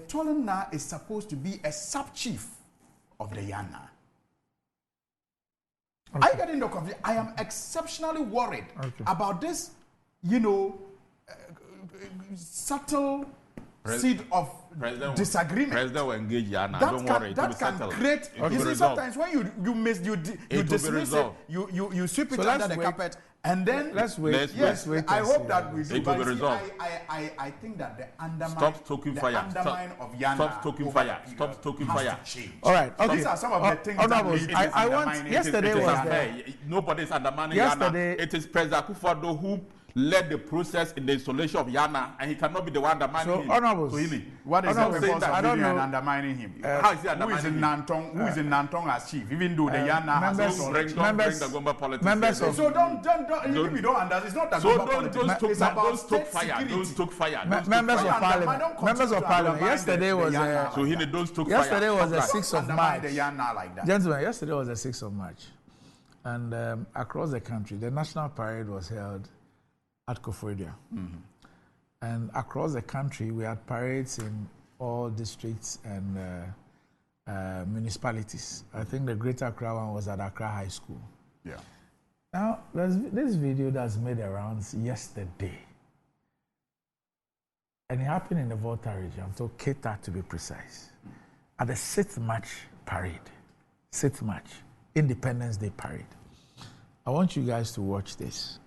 Tolana is supposed to be a sub-chief of the Yana. Okay. Are you getting the confusion? I am exceptionally worried about this, subtle seed of disagreement. President will engage Yana. That Don't can, worry. That can create. You see, sometimes when you dismiss it, you sweep it under the carpet, and then let's wait. Yes, I hope that we do. It will be resolved. I think that the undermine. Stop stoking fire. Of Yana. Stop stoking fire. Stop stoking fire. All right. Okay. These are some of the things that I want. Yesterday was the. Nobody is undermining Yana. It is President Akufo-Addo who led the process in the installation of Yana, and he cannot be the one undermining him. What is the purpose of being undermining him? How is he undermining who is in Nantong as chief, even though the Yana has don't bring the Gomba politics. So don't if you don't understand, it's not the Gomba politics. It's about state security. Don't stoke fire. Members of Parliament. Yesterday was don't stoke fire. Yesterday was the 6th of March. The Yana like that. Gentlemen, yesterday was the 6th of March, and across the country, the national parade was held at Koforidua. And across the country, we had parades in all districts and municipalities. I think the Greater Accra one was at Accra High School. Yeah. Now, there's this video that's made arounds yesterday. And it happened in the Volta region, so Keta to be precise, at the 6th March parade. 6th March, Independence Day parade. I want you guys to watch this.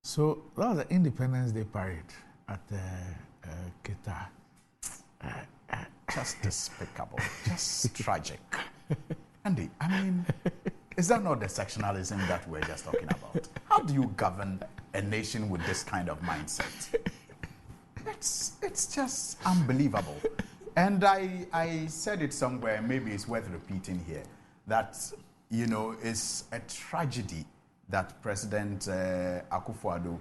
So that was the Independence Day parade at Keta. Just despicable, just tragic. Andy, I mean, is that not the sectionalism that we're just talking about? How do you govern a nation with this kind of mindset? It's just unbelievable. And I said it somewhere, maybe it's worth repeating here, that, it's a tragedy that President Akufo-Addo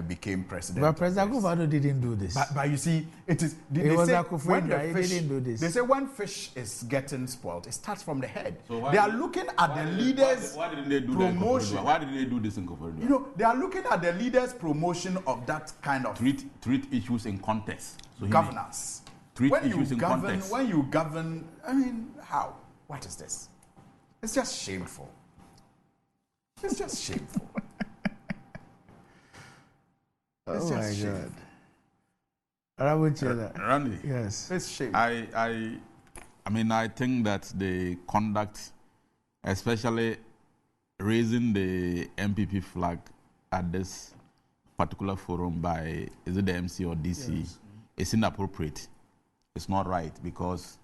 became president. But President Akufo-Addo didn't do this. But you see, it is. It was Akufo-Addo. He didn't do this. They say when fish is getting spoiled, it starts from the head. So they are looking at the leaders' promotion. Why did they do this in Koforidua? They are looking at the leaders' promotion of that kind of treat issues in context. So governance. Treat issues in context. When you govern, I mean, how? What is this? It's just shameful. It's just shameful. Oh my God. I would say that. Randy. Yes. It's shameful. I mean, I think that the conduct, especially raising the MPP flag at this particular forum by, is it the MC or DC, is inappropriate. It's not right because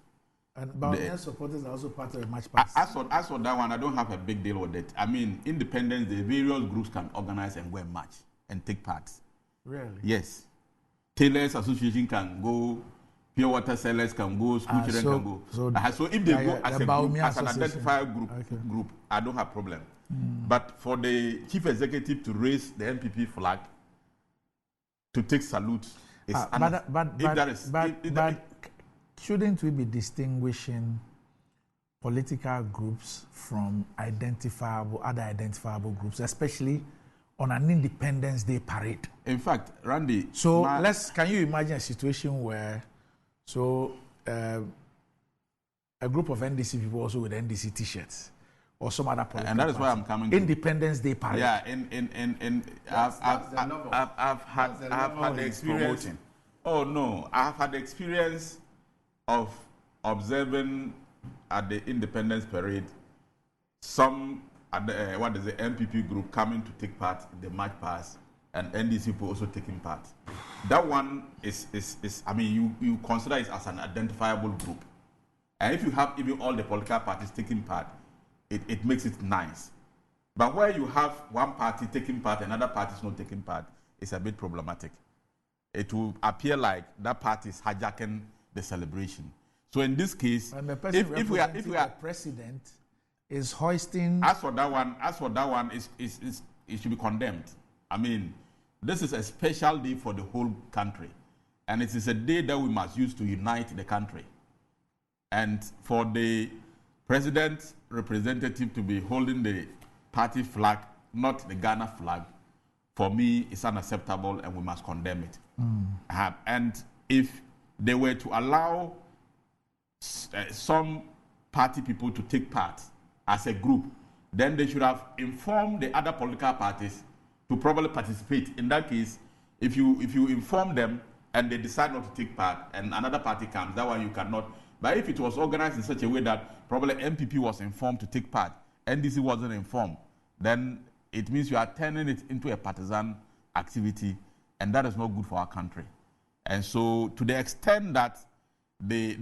And Bawumia supporters are also part of the March Past. As for that one, I don't have a big deal with it. I mean, independence, the various groups can organize and go and march and take part. Really? Yes. Tailors Association can go, pure water sellers can go, school children can go. So if they go as a group, as an identified group, I don't have problem. But for the chief executive to raise the MPP flag, to take salute, is but shouldn't we be distinguishing political groups from other identifiable groups, especially on an Independence Day parade? In fact, Randy. So can you imagine a situation where, a group of NDC people also with NDC T-shirts or some other political and that is why I'm coming. Independence Day parade. Yeah, I've had the experience. Oh no, I've had the experience of observing at the Independence Parade some at the MPP group coming to take part in the March Past, and NDC people also taking part. That one is I mean, you consider it as an identifiable group, and if you have even all the political parties taking part, it makes it nice. But where you have one party taking part and another party is not taking part, it's a bit problematic. It will appear like that party is hijacking the celebration. So in this case, and the person if we are president is hoisting. As for that one, it should be condemned. I mean, this is a special day for the whole country, and it is a day that we must use to unite the country. And for the president representative to be holding the party flag, not the Ghana flag, for me, it's unacceptable, and we must condemn it. And if they were to allow some party people to take part as a group, then they should have informed the other political parties to probably participate. In that case, if you inform them and they decide not to take part and another party comes, that one you cannot. But if it was organized in such a way that probably MPP was informed to take part, NDC wasn't informed, then it means you are turning it into a partisan activity, and that is not good for our country. And so to the extent that the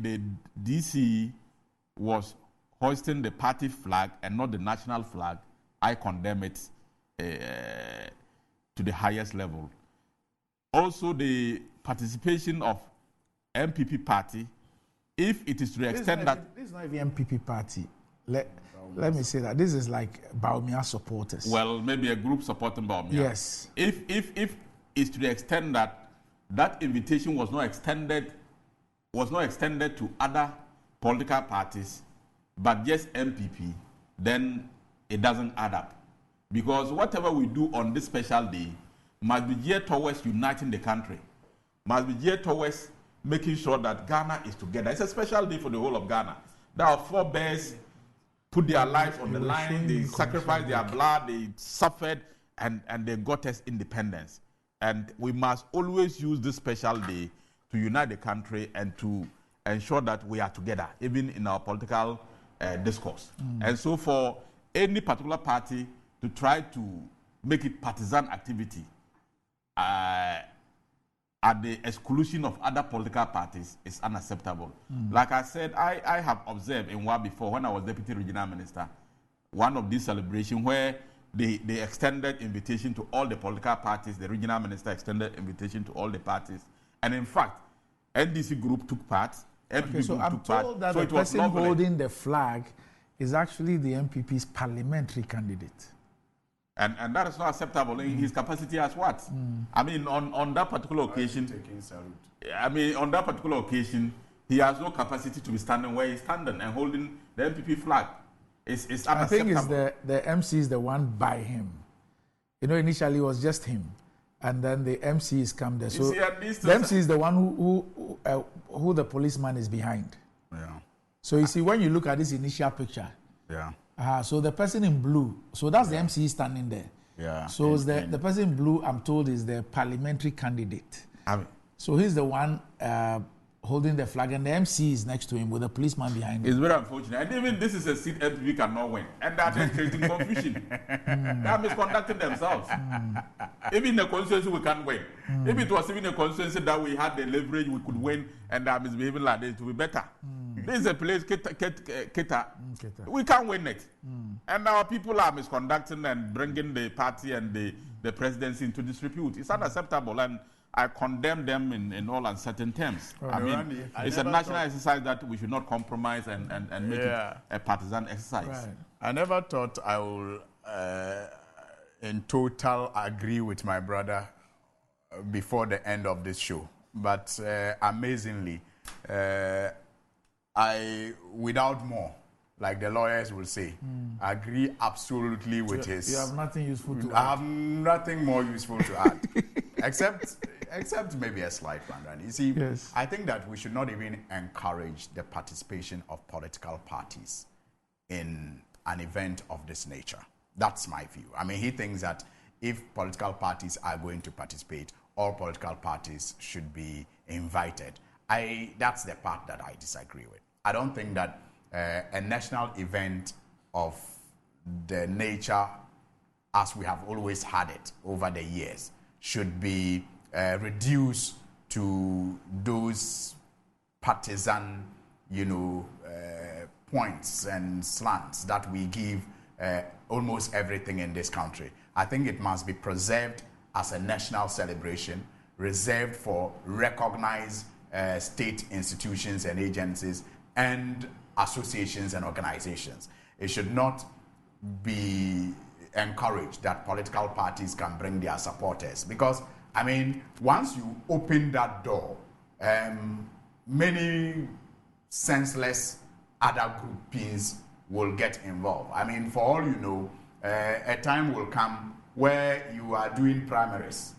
DC was hoisting the party flag and not the national flag, I condemn it to the highest level. Also, the participation of MPP party, if it is to the extent that... This is not even MPP party. Let me say that. This is like Bawumia supporters. Well, maybe a group supporting Bawumia. Yes. If it's to the extent that invitation was not extended to other political parties, but just MPP, then it doesn't add up. Because whatever we do on this special day must be geared towards uniting the country, must be geared towards making sure that Ghana is together. It's a special day for the whole of Ghana. There are forebears put their lives on the line, they sacrificed their blood, they suffered, and they got us independence. And we must always use this special day to unite the country and to ensure that we are together, even in our political discourse. And so for any particular party to try to make it partisan activity at the exclusion of other political parties is unacceptable. Like I said, I have observed in Wa before, when I was Deputy Regional Minister, one of these celebrations where they extended invitation to all the political parties, the Regional Minister extended invitation to all the parties. And in fact, NDC group took part, MPP group I'm took part. told that So the it was person lovely. holding the flag is actually the MPP's parliamentary candidate. And that is not acceptable in his capacity as what? I mean, on that particular occasion, on that particular occasion, he has no capacity to be standing where he's standing and holding the MPP flag. It's unacceptable. I think it's the MC is the one by him. You know, initially it was just him, and then the MC is come there. So the MC is the one who the policeman is behind. Yeah. So you see, when you look at this initial picture, Yeah. So the person in blue, so that's the MC standing there. Yeah. So the person in blue, I'm told, is the parliamentary candidate. So he's the one holding the flag, and the MC is next to him with a policeman behind him. It's very unfortunate. And even this is a seat MPP cannot win. And that is creating confusion. They are misconducting themselves. Even the constituency we can't win. If it was even a constituency that we had the leverage, we could win, and they are misbehaving like this, it would be better. This is a place, Kita. Keita. We can't win it. And our people are misconducting and bringing the party and the presidency into disrepute. It's unacceptable, and I condemn them in all uncertain terms. I mean, it's a national exercise that we should not compromise and make it a partisan exercise. Right. I never thought I will, in total, agree with my brother before the end of this show. But amazingly, I, without more, like the lawyers will say, agree absolutely with his. You have nothing useful to add. I have nothing more useful to add, except maybe a slight one. Right? You see, Yes. I think that we should not even encourage the participation of political parties in an event of this nature. That's my view. I mean, he thinks that if political parties are going to participate, all political parties should be invited. That's the part that I disagree with. I don't think that a national event of the nature as we have always had it over the years should be reduced to those partisan, points and slants that we give almost everything in this country. I think it must be preserved as a national celebration, reserved for recognized state institutions and agencies and associations and organizations. It should not be encouraged that political parties can bring their supporters, because, I mean, once you open that door, many senseless other groupings will get involved. I mean, for all you know, a time will come where you are doing primaries,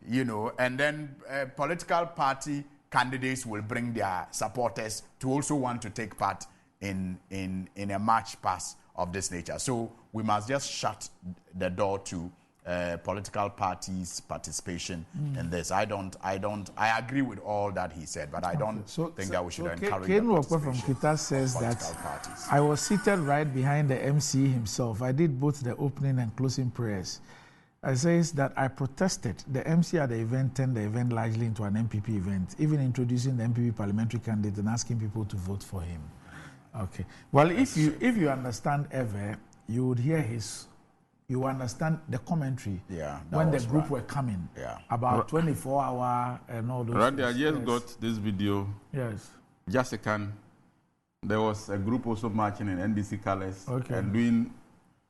and then political party candidates will bring their supporters to also want to take part in a march past of this nature. So we must just shut the door to political parties' participation in this. I agree with all that he said, but I don't think that we should encourage the Ken Wokwe participation from Keita says of that political parties. I was seated right behind the MC himself. I did both the opening and closing prayers. I says that I protested. The MC at the event turned the event largely into an MPP event, even introducing the MPP parliamentary candidate and asking people to vote for him. Okay. Well, if you understand Ever, you would hear you understand the commentary when the group were coming about 24-hour and all those Randy, things. I just got this video. Yes. Jessican, there was a group also marching in NDC colors and doing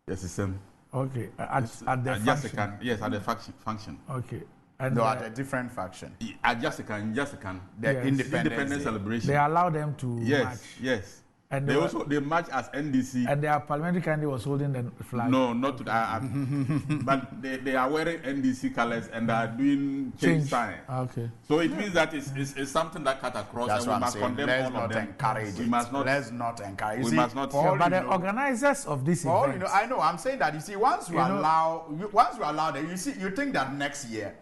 the system. Okay. At the Jessican, function. yes, at the function. Okay. And No, at a different faction. At Jessican, The Yes. independence celebration. they allow them to march. Yes. And They march as NDC. And their parliamentary candidate was holding the flag. No, not to that. But they are wearing NDC colors and they are doing change sign. Okay. So it means that it's something that cut across. That's and what we I'm must saying. condemn Let's all of not them. encourage We it. must not. Let's not encourage it. We See, must not. for all But you the know- organizers of this For all event, you know, I know. I'm saying that, you see, once you allow them, you think that next year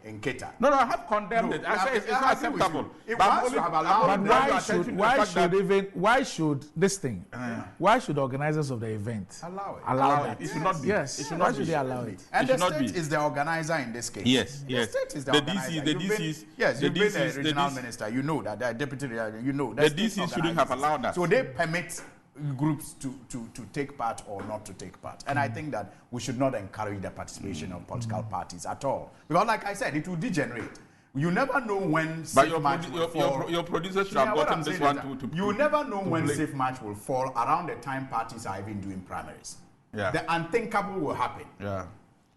in Keita. No, I have condemned it. I say it's not acceptable. Once you have allowed but why should this thing? Why should organizers of the event allow that? It should not be. Yes. It should Why not should be. they allow it? And It the should not state be. is the organizer in this case. Yes. The state is the The organizer. DC, the You've been- DCs. Yes, the you've been a DCs, regional minister. You know that. The deputy, you know. The DCs shouldn't have allowed that. So they permit groups to take part or not to take part. And I think that we should not encourage the participation of political parties at all. Because like I said, it will degenerate. You never know when But safe match will fall. your producer should Yeah, have what gotten I'm this saying one is to that you never know when play. safe match will fall around the time parties are even doing primaries. Yeah. The unthinkable will happen. Yeah.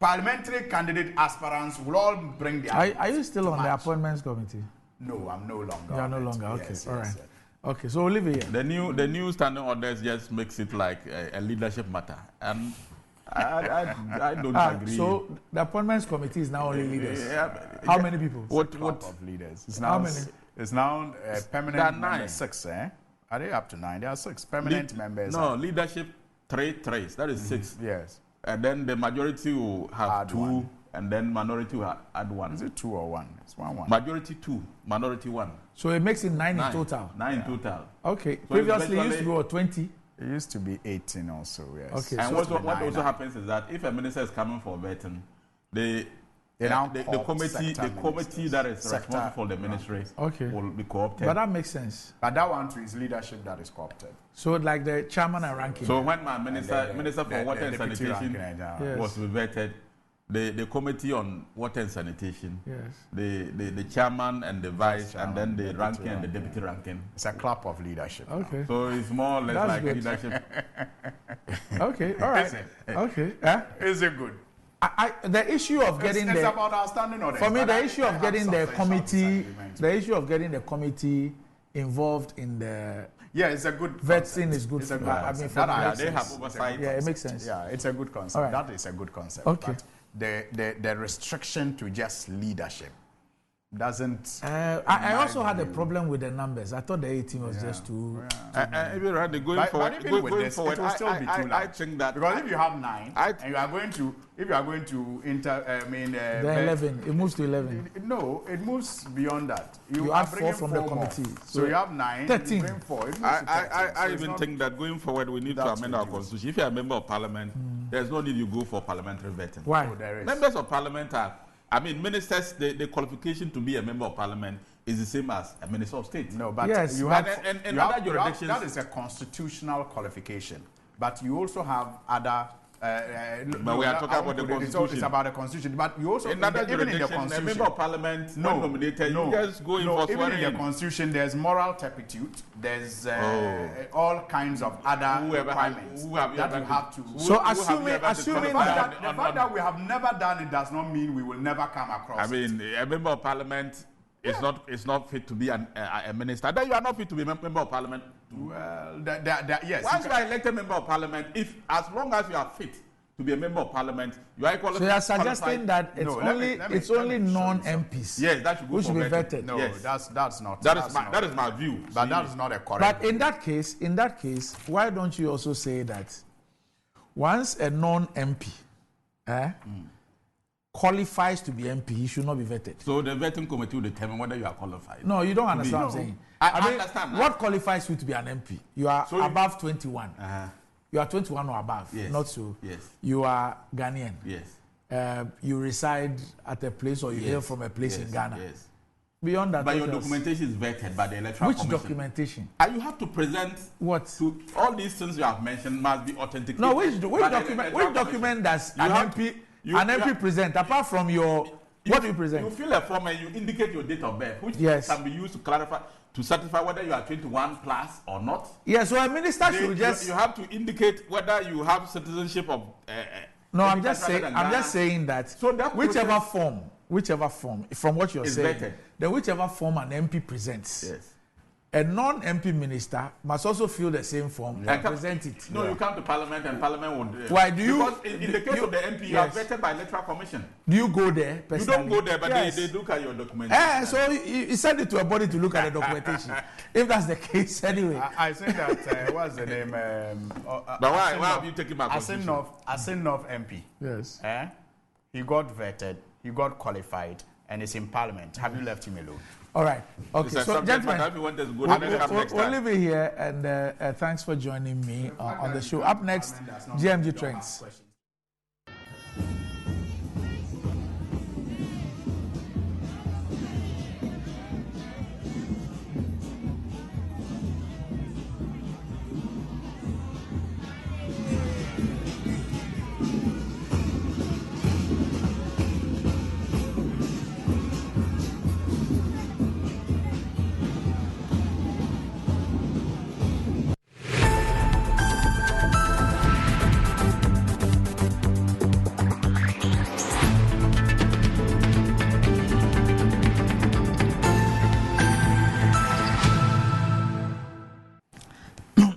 Parliamentary candidate aspirants will all bring their... Are you still to on the match. appointments committee? No, I'm no longer. You are on no it. longer. Okay. Yes, All yes, right. yes. Okay. So Olivia. The new standing orders just makes it like a leadership matter, and I don't agree. So the appointments committee is now only leaders. How many people? What Of leaders. It's How now, many? It's now permanent There are members, 9. 6, eh? Are they up to 9? There are 6 permanent members. No, leadership 3 trays. That is 6. Yes. And then the majority will have Add 2, one. and then minority will add 1. Is it 2 or 1? It's 1. Majority 2, minority 1. So it makes it 9 in total. 9 in total. Okay. So Previously it used to eventually- be what, 20. It used to be 18 also, yes. Okay. And so what to be also 9. happens is that if a minister is coming for vetting, they They now the co-opt committee sector that is Sector- responsible for the ministry Okay. will be co-opted. But that makes sense. But that one too is leadership that is co-opted. So like the chairman and ranking. So when my minister the- for the- water the and deputy sanitation ranking, Yes. was vetted, the committee on water and sanitation, Yes. the chairman and the vice, and then the deputy ranking and the ranking. deputy ranking. It's a club of leadership. now. Okay. So it's more or less That's like good. leadership. Okay. All right. Is it? Okay. Is it good? The issue of getting it's the about our standing orders. for me but the I- issue I of have getting the substantial committee disagreement. the issue of getting the committee involved in the Yeah, it's a good vetting concept. is good. It's a good I mean, concept. for That me, I Yeah, makes they sense. have oversight. Yeah, it makes sense. Yeah, it's a good concept. All right. That is a good concept. Okay. But the restriction to just leadership doesn't. I also had a problem with the numbers. I thought the 18 was just too. Even right, going But forward, even with going this, forward, it will still be too I large. think that Because if you have 9, I- and you are going to, if you are going to Then vet- 11. It moves to 11. No, it moves beyond that. You are add 4 bringing from the 4 more. committee. So you have 9. 13. You bring 4. It moves to 13. I So it's even not- think that going forward we need to That's amend our ridiculous. constitution. If you're a member of parliament, there's no need you go for parliamentary vetting. Why? Oh, there is. Members of parliament are, ministers, the qualification to be a member of parliament is the same as a minister of state. No, but Yes, you but have, in you other have- jurisdictions- that is a constitutional qualification. But you also have other. But we are talking about the It's constitution. about the constitution. But you also In other even in the jurisdictions, a constitution. member of parliament, when nominated, you just go in for even swearing in the in. constitution, there's moral turpitude. There's all kinds of other requirements who have you that ever you have to. So Who have you assuming- ever assuming disqualified The on- fact that we have never done it does not mean we will never come across I it. mean, a member of parliament is not fit to be a minister. Then you are not fit to be a member of parliament. Well, yes. Once you are elected member of parliament, as long as you are fit to be a member of parliament, you are equally So you are suggesting that it's No, let me- only let me- it's let me only show you non-MPs. Yes, that should go Which for should be vetting. vetted. No, Yes. that's not. That that's is my view. But So that you- is not a correct. But in that case, why don't you also say that once a non-MP qualifies to be MP, he should not be vetted? So the vetting committee will determine whether you are qualified. No, you don't understand what I'm saying. I mean, understand that. what qualifies you to be an MP? You are So you- above 21. Uh-huh. You are 21 or above, Yes. not so. Yes. You are Ghanaian. Yes. You reside at a place or you hail Yes. from a place in Yes. Ghana. Yes. Beyond that, But your what else? documentation is vetted by the electoral Which commission. documentation? And you have to present What? to all these things you have mentioned must be authenticated. No, which by the document? electoral Which document does You an have- MP you- an you MP have- present apart from your? What do you present? You fill a form and you indicate your date of birth, which Yes. can be used to clarify, to certify whether you are 21 plus or not. Yeah, so a minister They- should just. you have to indicate whether you have citizenship of. No, I'm any just country saying. other than I'm Ghana. just saying that So that whichever form, from what you're Is saying, vetted. then whichever form an MP presents, Yes. a non-MP minister must also fill the same form and And present it. No, you come to parliament and parliament would. Why do you- Because in the case you- of the MP, you yes. are vetted by electoral commission. Do you go there You personally? don't go there, but Yes. they look at your documentation. So you send it to a body to look at the documentation. If that's the case, anyway. I think that what's the name? But why have you taken my constitution? Asinov MP. Yes. He got vetted. He got qualified, and is in parliament. Have you left him alone? All right. Okay. It's a So, subject matter. gentlemen, If you want us to go, we'll, let's come next we'll time. leave it here, and thanks for joining me on the show. Up next, GMG Trends.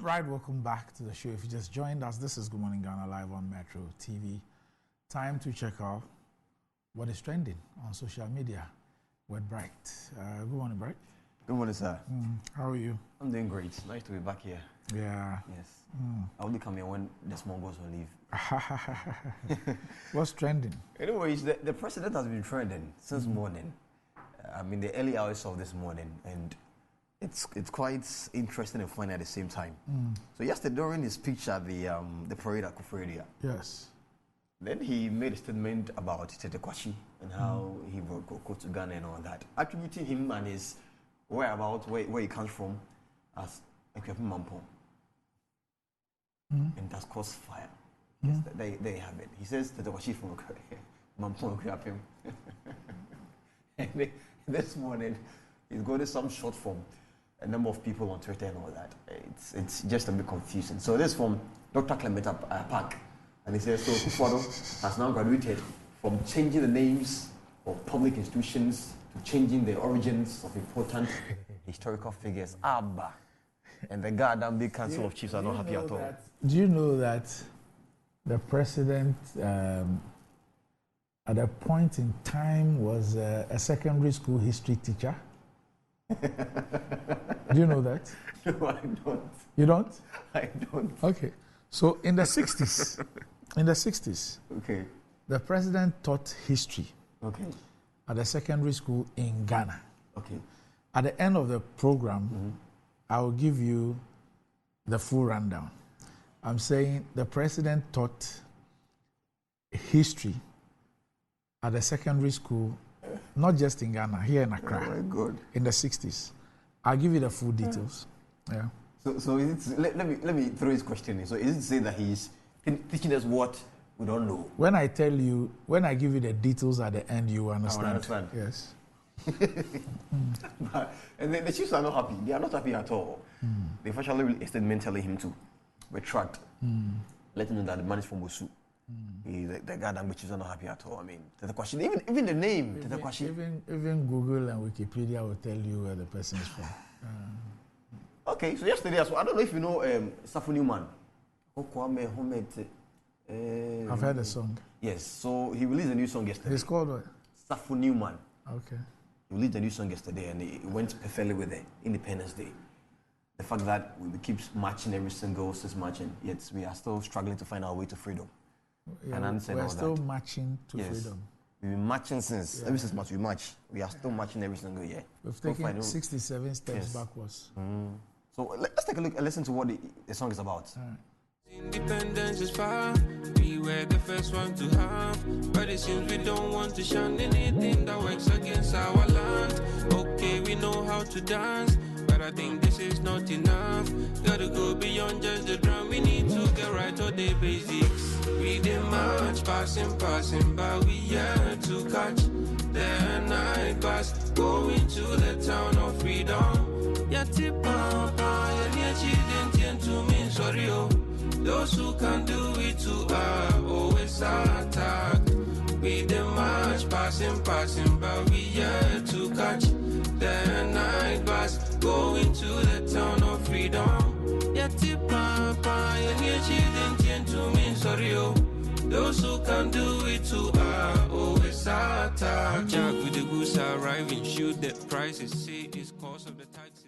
Right, welcome back to the show. If you just joined us, this is Good Morning Ghana live on Metro TV. Time to check out what is trending on social media with Bright. Good morning, Bright. Good morning, sir. How are you? I'm doing great. Nice to be back here. Yeah. Yes. I'll be coming when the small goes on leave. What's trending? Anyways, the president has been trending since morning. I mean, the early hours of this morning, and it's quite interesting and funny at the same time. So yesterday, during his speech at the parade at Koforidua, Yes. Then he made a statement about Tete Kwashi and how he brought Koko to Ghana and all that, attributing him and his whereabouts, where he comes from, as Ekwepu Mampong. And that's caused fire. Yes, there you have it. He says Tete Kwashi from Mampong Ekwepu. And this morning, he's got some short form, a number of people on Twitter and all that. It's just a bit confusing. So this from Dr. Clement Park. And he says, so Kufuor has now graduated from changing the names of public institutions to changing the origins of important historical figures. Abba. And the goddamn big council of chiefs are not happy at all. Do you know that the president, at a point in time, was a secondary school history teacher? Do you know that? No, I don't. You don't? I don't. Okay. So in the 60s, Okay. the president taught history Okay. at a secondary school in Ghana. Okay. At the end of the program, I will give you the full rundown. I'm saying the president taught history at a secondary school, not just in Ghana, here in Accra, Oh my God. in the 60s. I'll give you the full details. Yeah. So is it, let me throw his question in. So is it to say that he's teaching us what we don't know? When I give you the details at the end, you understand. understand. Yes. And the chiefs are not happy. They are not happy at all. They've actually released a statement telling him to retract, let him know that the man is from Bosu. The goddamn chiefs are not happy at all. I mean, Tete Kwashi, even the name, Tete Kwashi. Even Google and Wikipedia will tell you where the person is from. Okay, so yesterday as well, I don't know if you know Safu Newman. I've heard the song. Yes, so he released a new song yesterday. It's called what? Safu Newman. Okay. He released a new song yesterday and it went perfectly with the Independence Day. The fact that we keep marching every single since marching, yet we are still struggling to find our way to freedom. Yeah, And understand we're all still that. marching to Yes. freedom. We've been marching since, ever since March we march. We are still marching every single year. We've Still taken finding- 67 steps Yes. backwards. So let's take a look and listen to what the song is about. Independence is far, we were the first one to have. But it seems we don't want to shun anything that works against our land. Okay, we know how to dance, but I think this is not enough. Gotta go beyond just the drum, we need to get right on the basics. We did march, passing, but we here to catch the night bus, going to the town of freedom. Yati papa, and to me, sorry, oh. Those who can do it to are always attacked. We the march, passing, but we here to catch the night bus, going to the town of freedom. Yati papa, and to me, sorry, oh. Those who can do it to are always attacked. Jack with the goods arriving, shoot the prices, say it's cause of the taxes.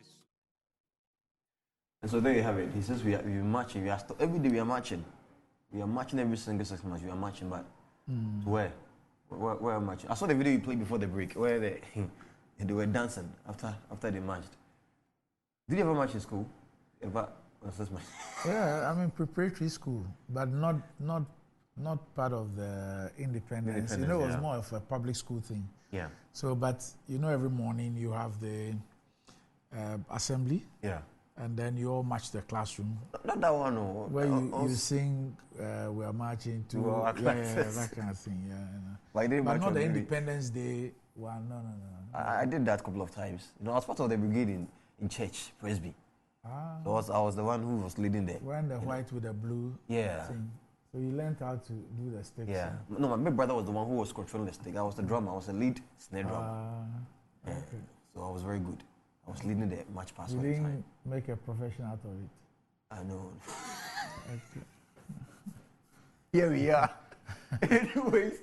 And so there you have it. He says we're marching. We are still, every day we are marching. We are marching every single 6 months. We are marching, but to where? Where are we marching? I saw the video you played before the break where they were dancing after they marched. Did you ever march in school? Ever? Yeah, I'm in preparatory school, but not part of the independence. You know, it was yeah. more of a public school thing. Yeah. So, but you know, every morning you have the assembly, Yeah. and then you all march the classroom Not that one, no. where you sing. We are marching to To our yeah, classes. that kind of thing. Yeah, Like they didn't but march not on the maybe. Independence Day one. No. I did that a couple of times. You know, I was part of the brigade in church, Presby. Ah, So I was the one who was leading there. wearing the white with the blue Yeah. thing. So you learned how to do the sticks. Yeah. No, my big brother was the one who was controlling the stick. I was the drummer. I was the lead snare drummer. Okay. So I was very good. I was leading the march past You all the time. didn't make a profession out of it. I know. Okay. Here we are. Anyways,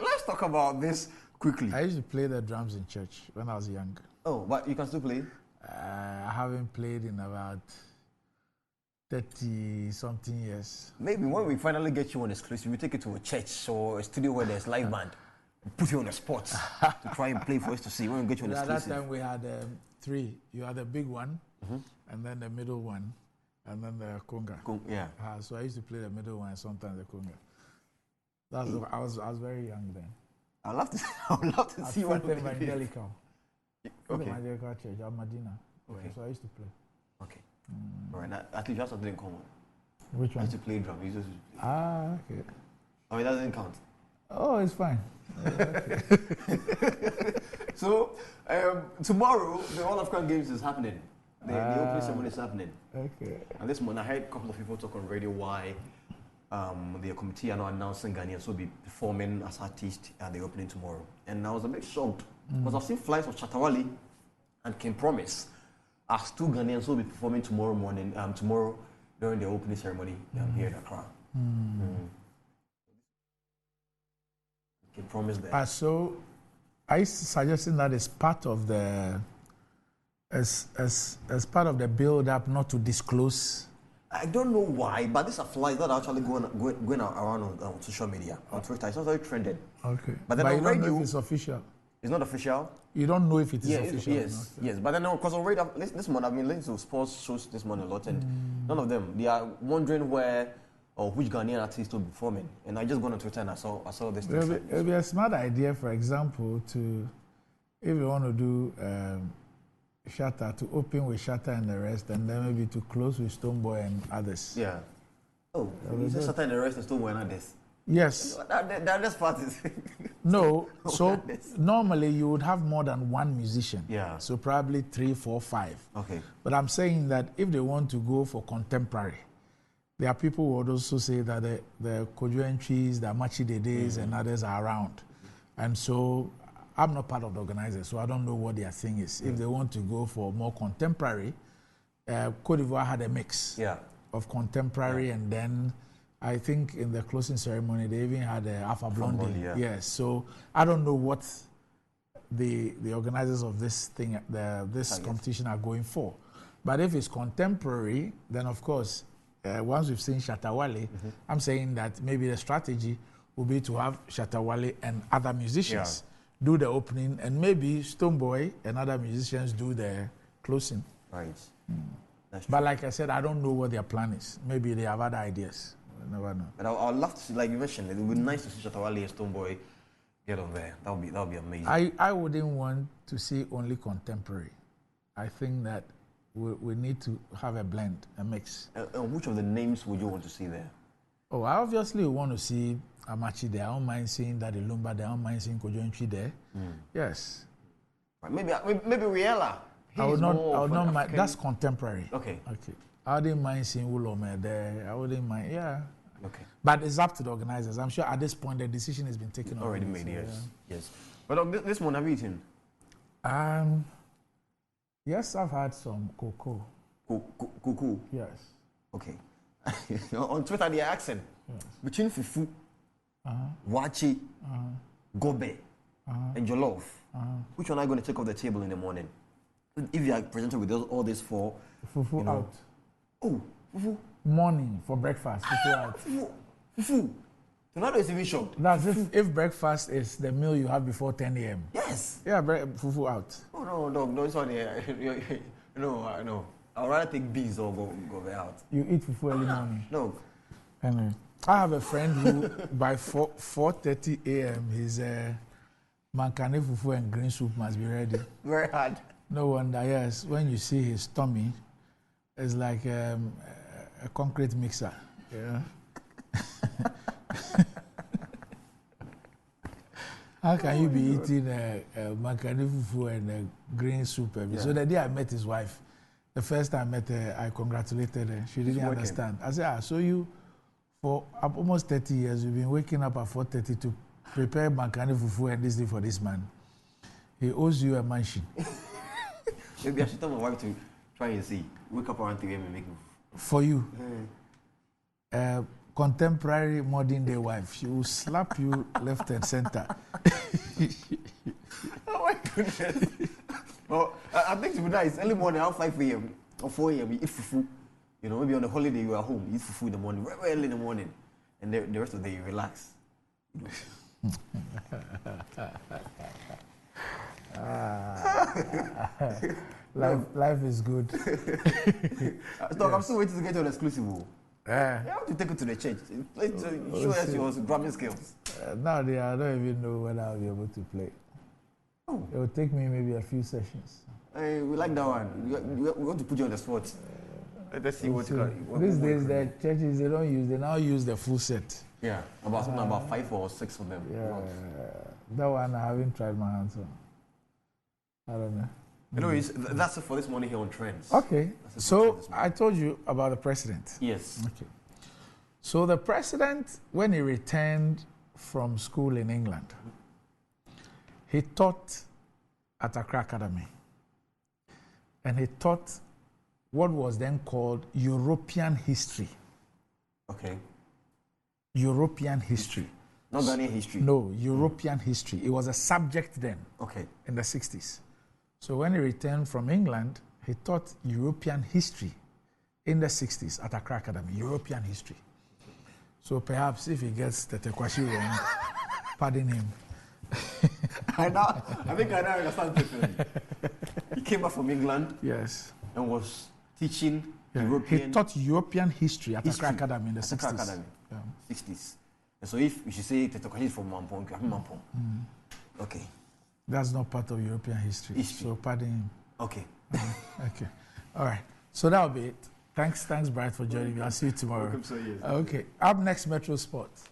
let's talk about this quickly. I used to play the drums in church when I was young. Oh, but you can still play? I haven't played in about 30-something years. Maybe when we finally get you on exclusive, we take you to a church or a studio where there's live band. Put you on the spot to try and play for us to see. When we get you on At that exclusive. time, we had 3. You had the big one, and then the middle one, and then the conga. Yeah. So I used to play the middle one and sometimes the conga. I was very young then. I'd love to At see one Faith of the videos. Evangelical. Faith Okay. Evangelical Church, Al Madina. Okay. Yeah, so I used to play. Okay. All right. At least you have something in common. Which I one? used to play drum. You used to play. Ah, okay. Oh, it doesn't count. Oh, it's fine. So tomorrow the All African Games is happening. The opening ceremony is happening. Okay. And this morning I heard a couple of people talk on radio why the committee are now announcing Ghanaians will be performing as artists at the opening tomorrow. And I was a bit shocked because I've seen flights of Chatawali and King Promise as two Ghanaians will be performing tomorrow morning, tomorrow during the opening ceremony here in Accra. King Promise there. So I suggesting that as part of the as part of the build up not to disclose. I don't know why, but these are flights that are actually going around on social media, on Twitter. It's not very trended. Okay. But then you on don't know radio, if it's official. it's not official. You don't know if it is official. Yes, or not. yes. But then, because already this morning, I've been listening to sports shows this morning a lot, and none of them, they are wondering where or which Ghanaian artist will be performing. And I just went on Twitter and I saw this. It'll be a smart idea, for example, to if you want to do Shatta, to open with Shatta and the rest, and then maybe to close with Stonebwoy and others. Yeah. Oh, you said Shatta and the rest is still wearing this. Yes. That part is. No. So normally you would have more than one musician. Yeah. So probably 3, 4, 5. Okay. But I'm saying that if they want to go for contemporary, there are people who would also say that the Kojo Entries, the Amachi Dedes, and others are around. And so I'm not part of the organizers, so I don't know what their thing is. If they want to go for more contemporary, Cote d'Ivoire had a mix of contemporary, and then I think in the closing ceremony they even had Alpha Blondie. Yes, so I don't know what the organizers of this thing, this competition are going for. But if it's contemporary, then of course, once we've seen Shatta Wale, I'm saying that maybe the strategy will be to have Shatta Wale and other musicians do the opening, and maybe Stonebwoy and other musicians do the closing. Right. But like I said, I don't know what their plan is. Maybe they have other ideas. I never know. But I'd love to see, like you mentioned, it would be nice to see Shatta Wale and Stonebwoy get on there. That would be amazing. I wouldn't want to see only contemporary. I think that we need to have a blend, a mix. Which of the names would you want to see there? Oh, I obviously want to see Amachi there. I don't mind seeing Daddy Lumba there. I don't mind seeing Kojo Entry there. Yes. Right. Maybe Riella. I would not mind. That's contemporary. Okay. I wouldn't mind seeing Wulome there. I wouldn't mind. Yeah. Okay. But it's up to the organizers. I'm sure at this point the decision has been taken already made. Yes. But this one, have you eaten? Yes, I've had some cocoa. Cocoa. Yes. Okay. On Twitter, they are asking between fufu, wachi, gobe, and jollof. Which one are you going to take off the table in the morning? If you are presented with all these four, fufu out. Oh, fufu. Morning for breakfast. Fufu out. Fufu. Tonado is even shocked. That's if breakfast is the meal you have before 10 a.m. Yes. Yeah, fufu out. Oh no, it's not there. No. I'd rather take beans or go out. You eat fufu early morning? No. Anyway, I have a friend who by 4:30 a.m. his mankane fufu and green soup must be ready. Very hard. No wonder, yes. When you see his tummy, it's like a concrete mixer. Yeah. How can you be eating mankane fufu and green soup every? So the day I met his wife, the first time I met her, I congratulated her. She didn't understand. I said, so you, for almost 30 years, you've been waking up at 4:30 to prepare mankane fufu and this thing for this man. He owes you a mansion. Maybe I should tell my wife to try and see. Wake up around 3 a.m. and make it. For you. Contemporary modern day wife. She will slap you left and center. Oh my goodness. Well, I think to be nice, early morning around 5 a.m. or 4 a.m. you eat fufu. You know, maybe on a holiday you are home, you eat fufu in the morning, very, very early in the morning. And the rest of the day you relax. Life is good. Dog, I'm still waiting to get you an exclusive. You have to take it to the church. Show us your drumming skills. Now I don't even know when I'll be able to play. Oh. It will take me maybe a few sessions. We like that one. We want to put you on the spot. Let's see what you got. These days, the churches they now use the full set. Yeah, about 5 or 6 of them. Yeah, that one I haven't tried my hands on. I don't know. Anyways, that's it for this morning here on Trends. Okay, so I told you about the president. Yes. Okay. So the president, when he returned from school in England, he taught at Accra Academy. And he taught what was then called European history. Okay. European history. Not Ghanaian history. No, European history. It was a subject then. Okay. In the 60s. So when he returned from England, he taught European history in the 60s at Accra Academy, European history. So perhaps if he gets the Tekwashi wrong, pardon him. I think I now understand perfectly. He came back from England. Yes. And was teaching Yeah. European. He taught European history at Accra Academy in the 60s. Accra Academy. Yeah. 60s. And so if you should say Tekwashi is from Mampong, Mampong. Okay. That's not part of European history. So pardon him. Okay. Okay. All right. So that'll be it. Thanks, Bright, for joining me. I'll see you tomorrow. Welcome, sir, yes. Okay. Up next, Metro Sports.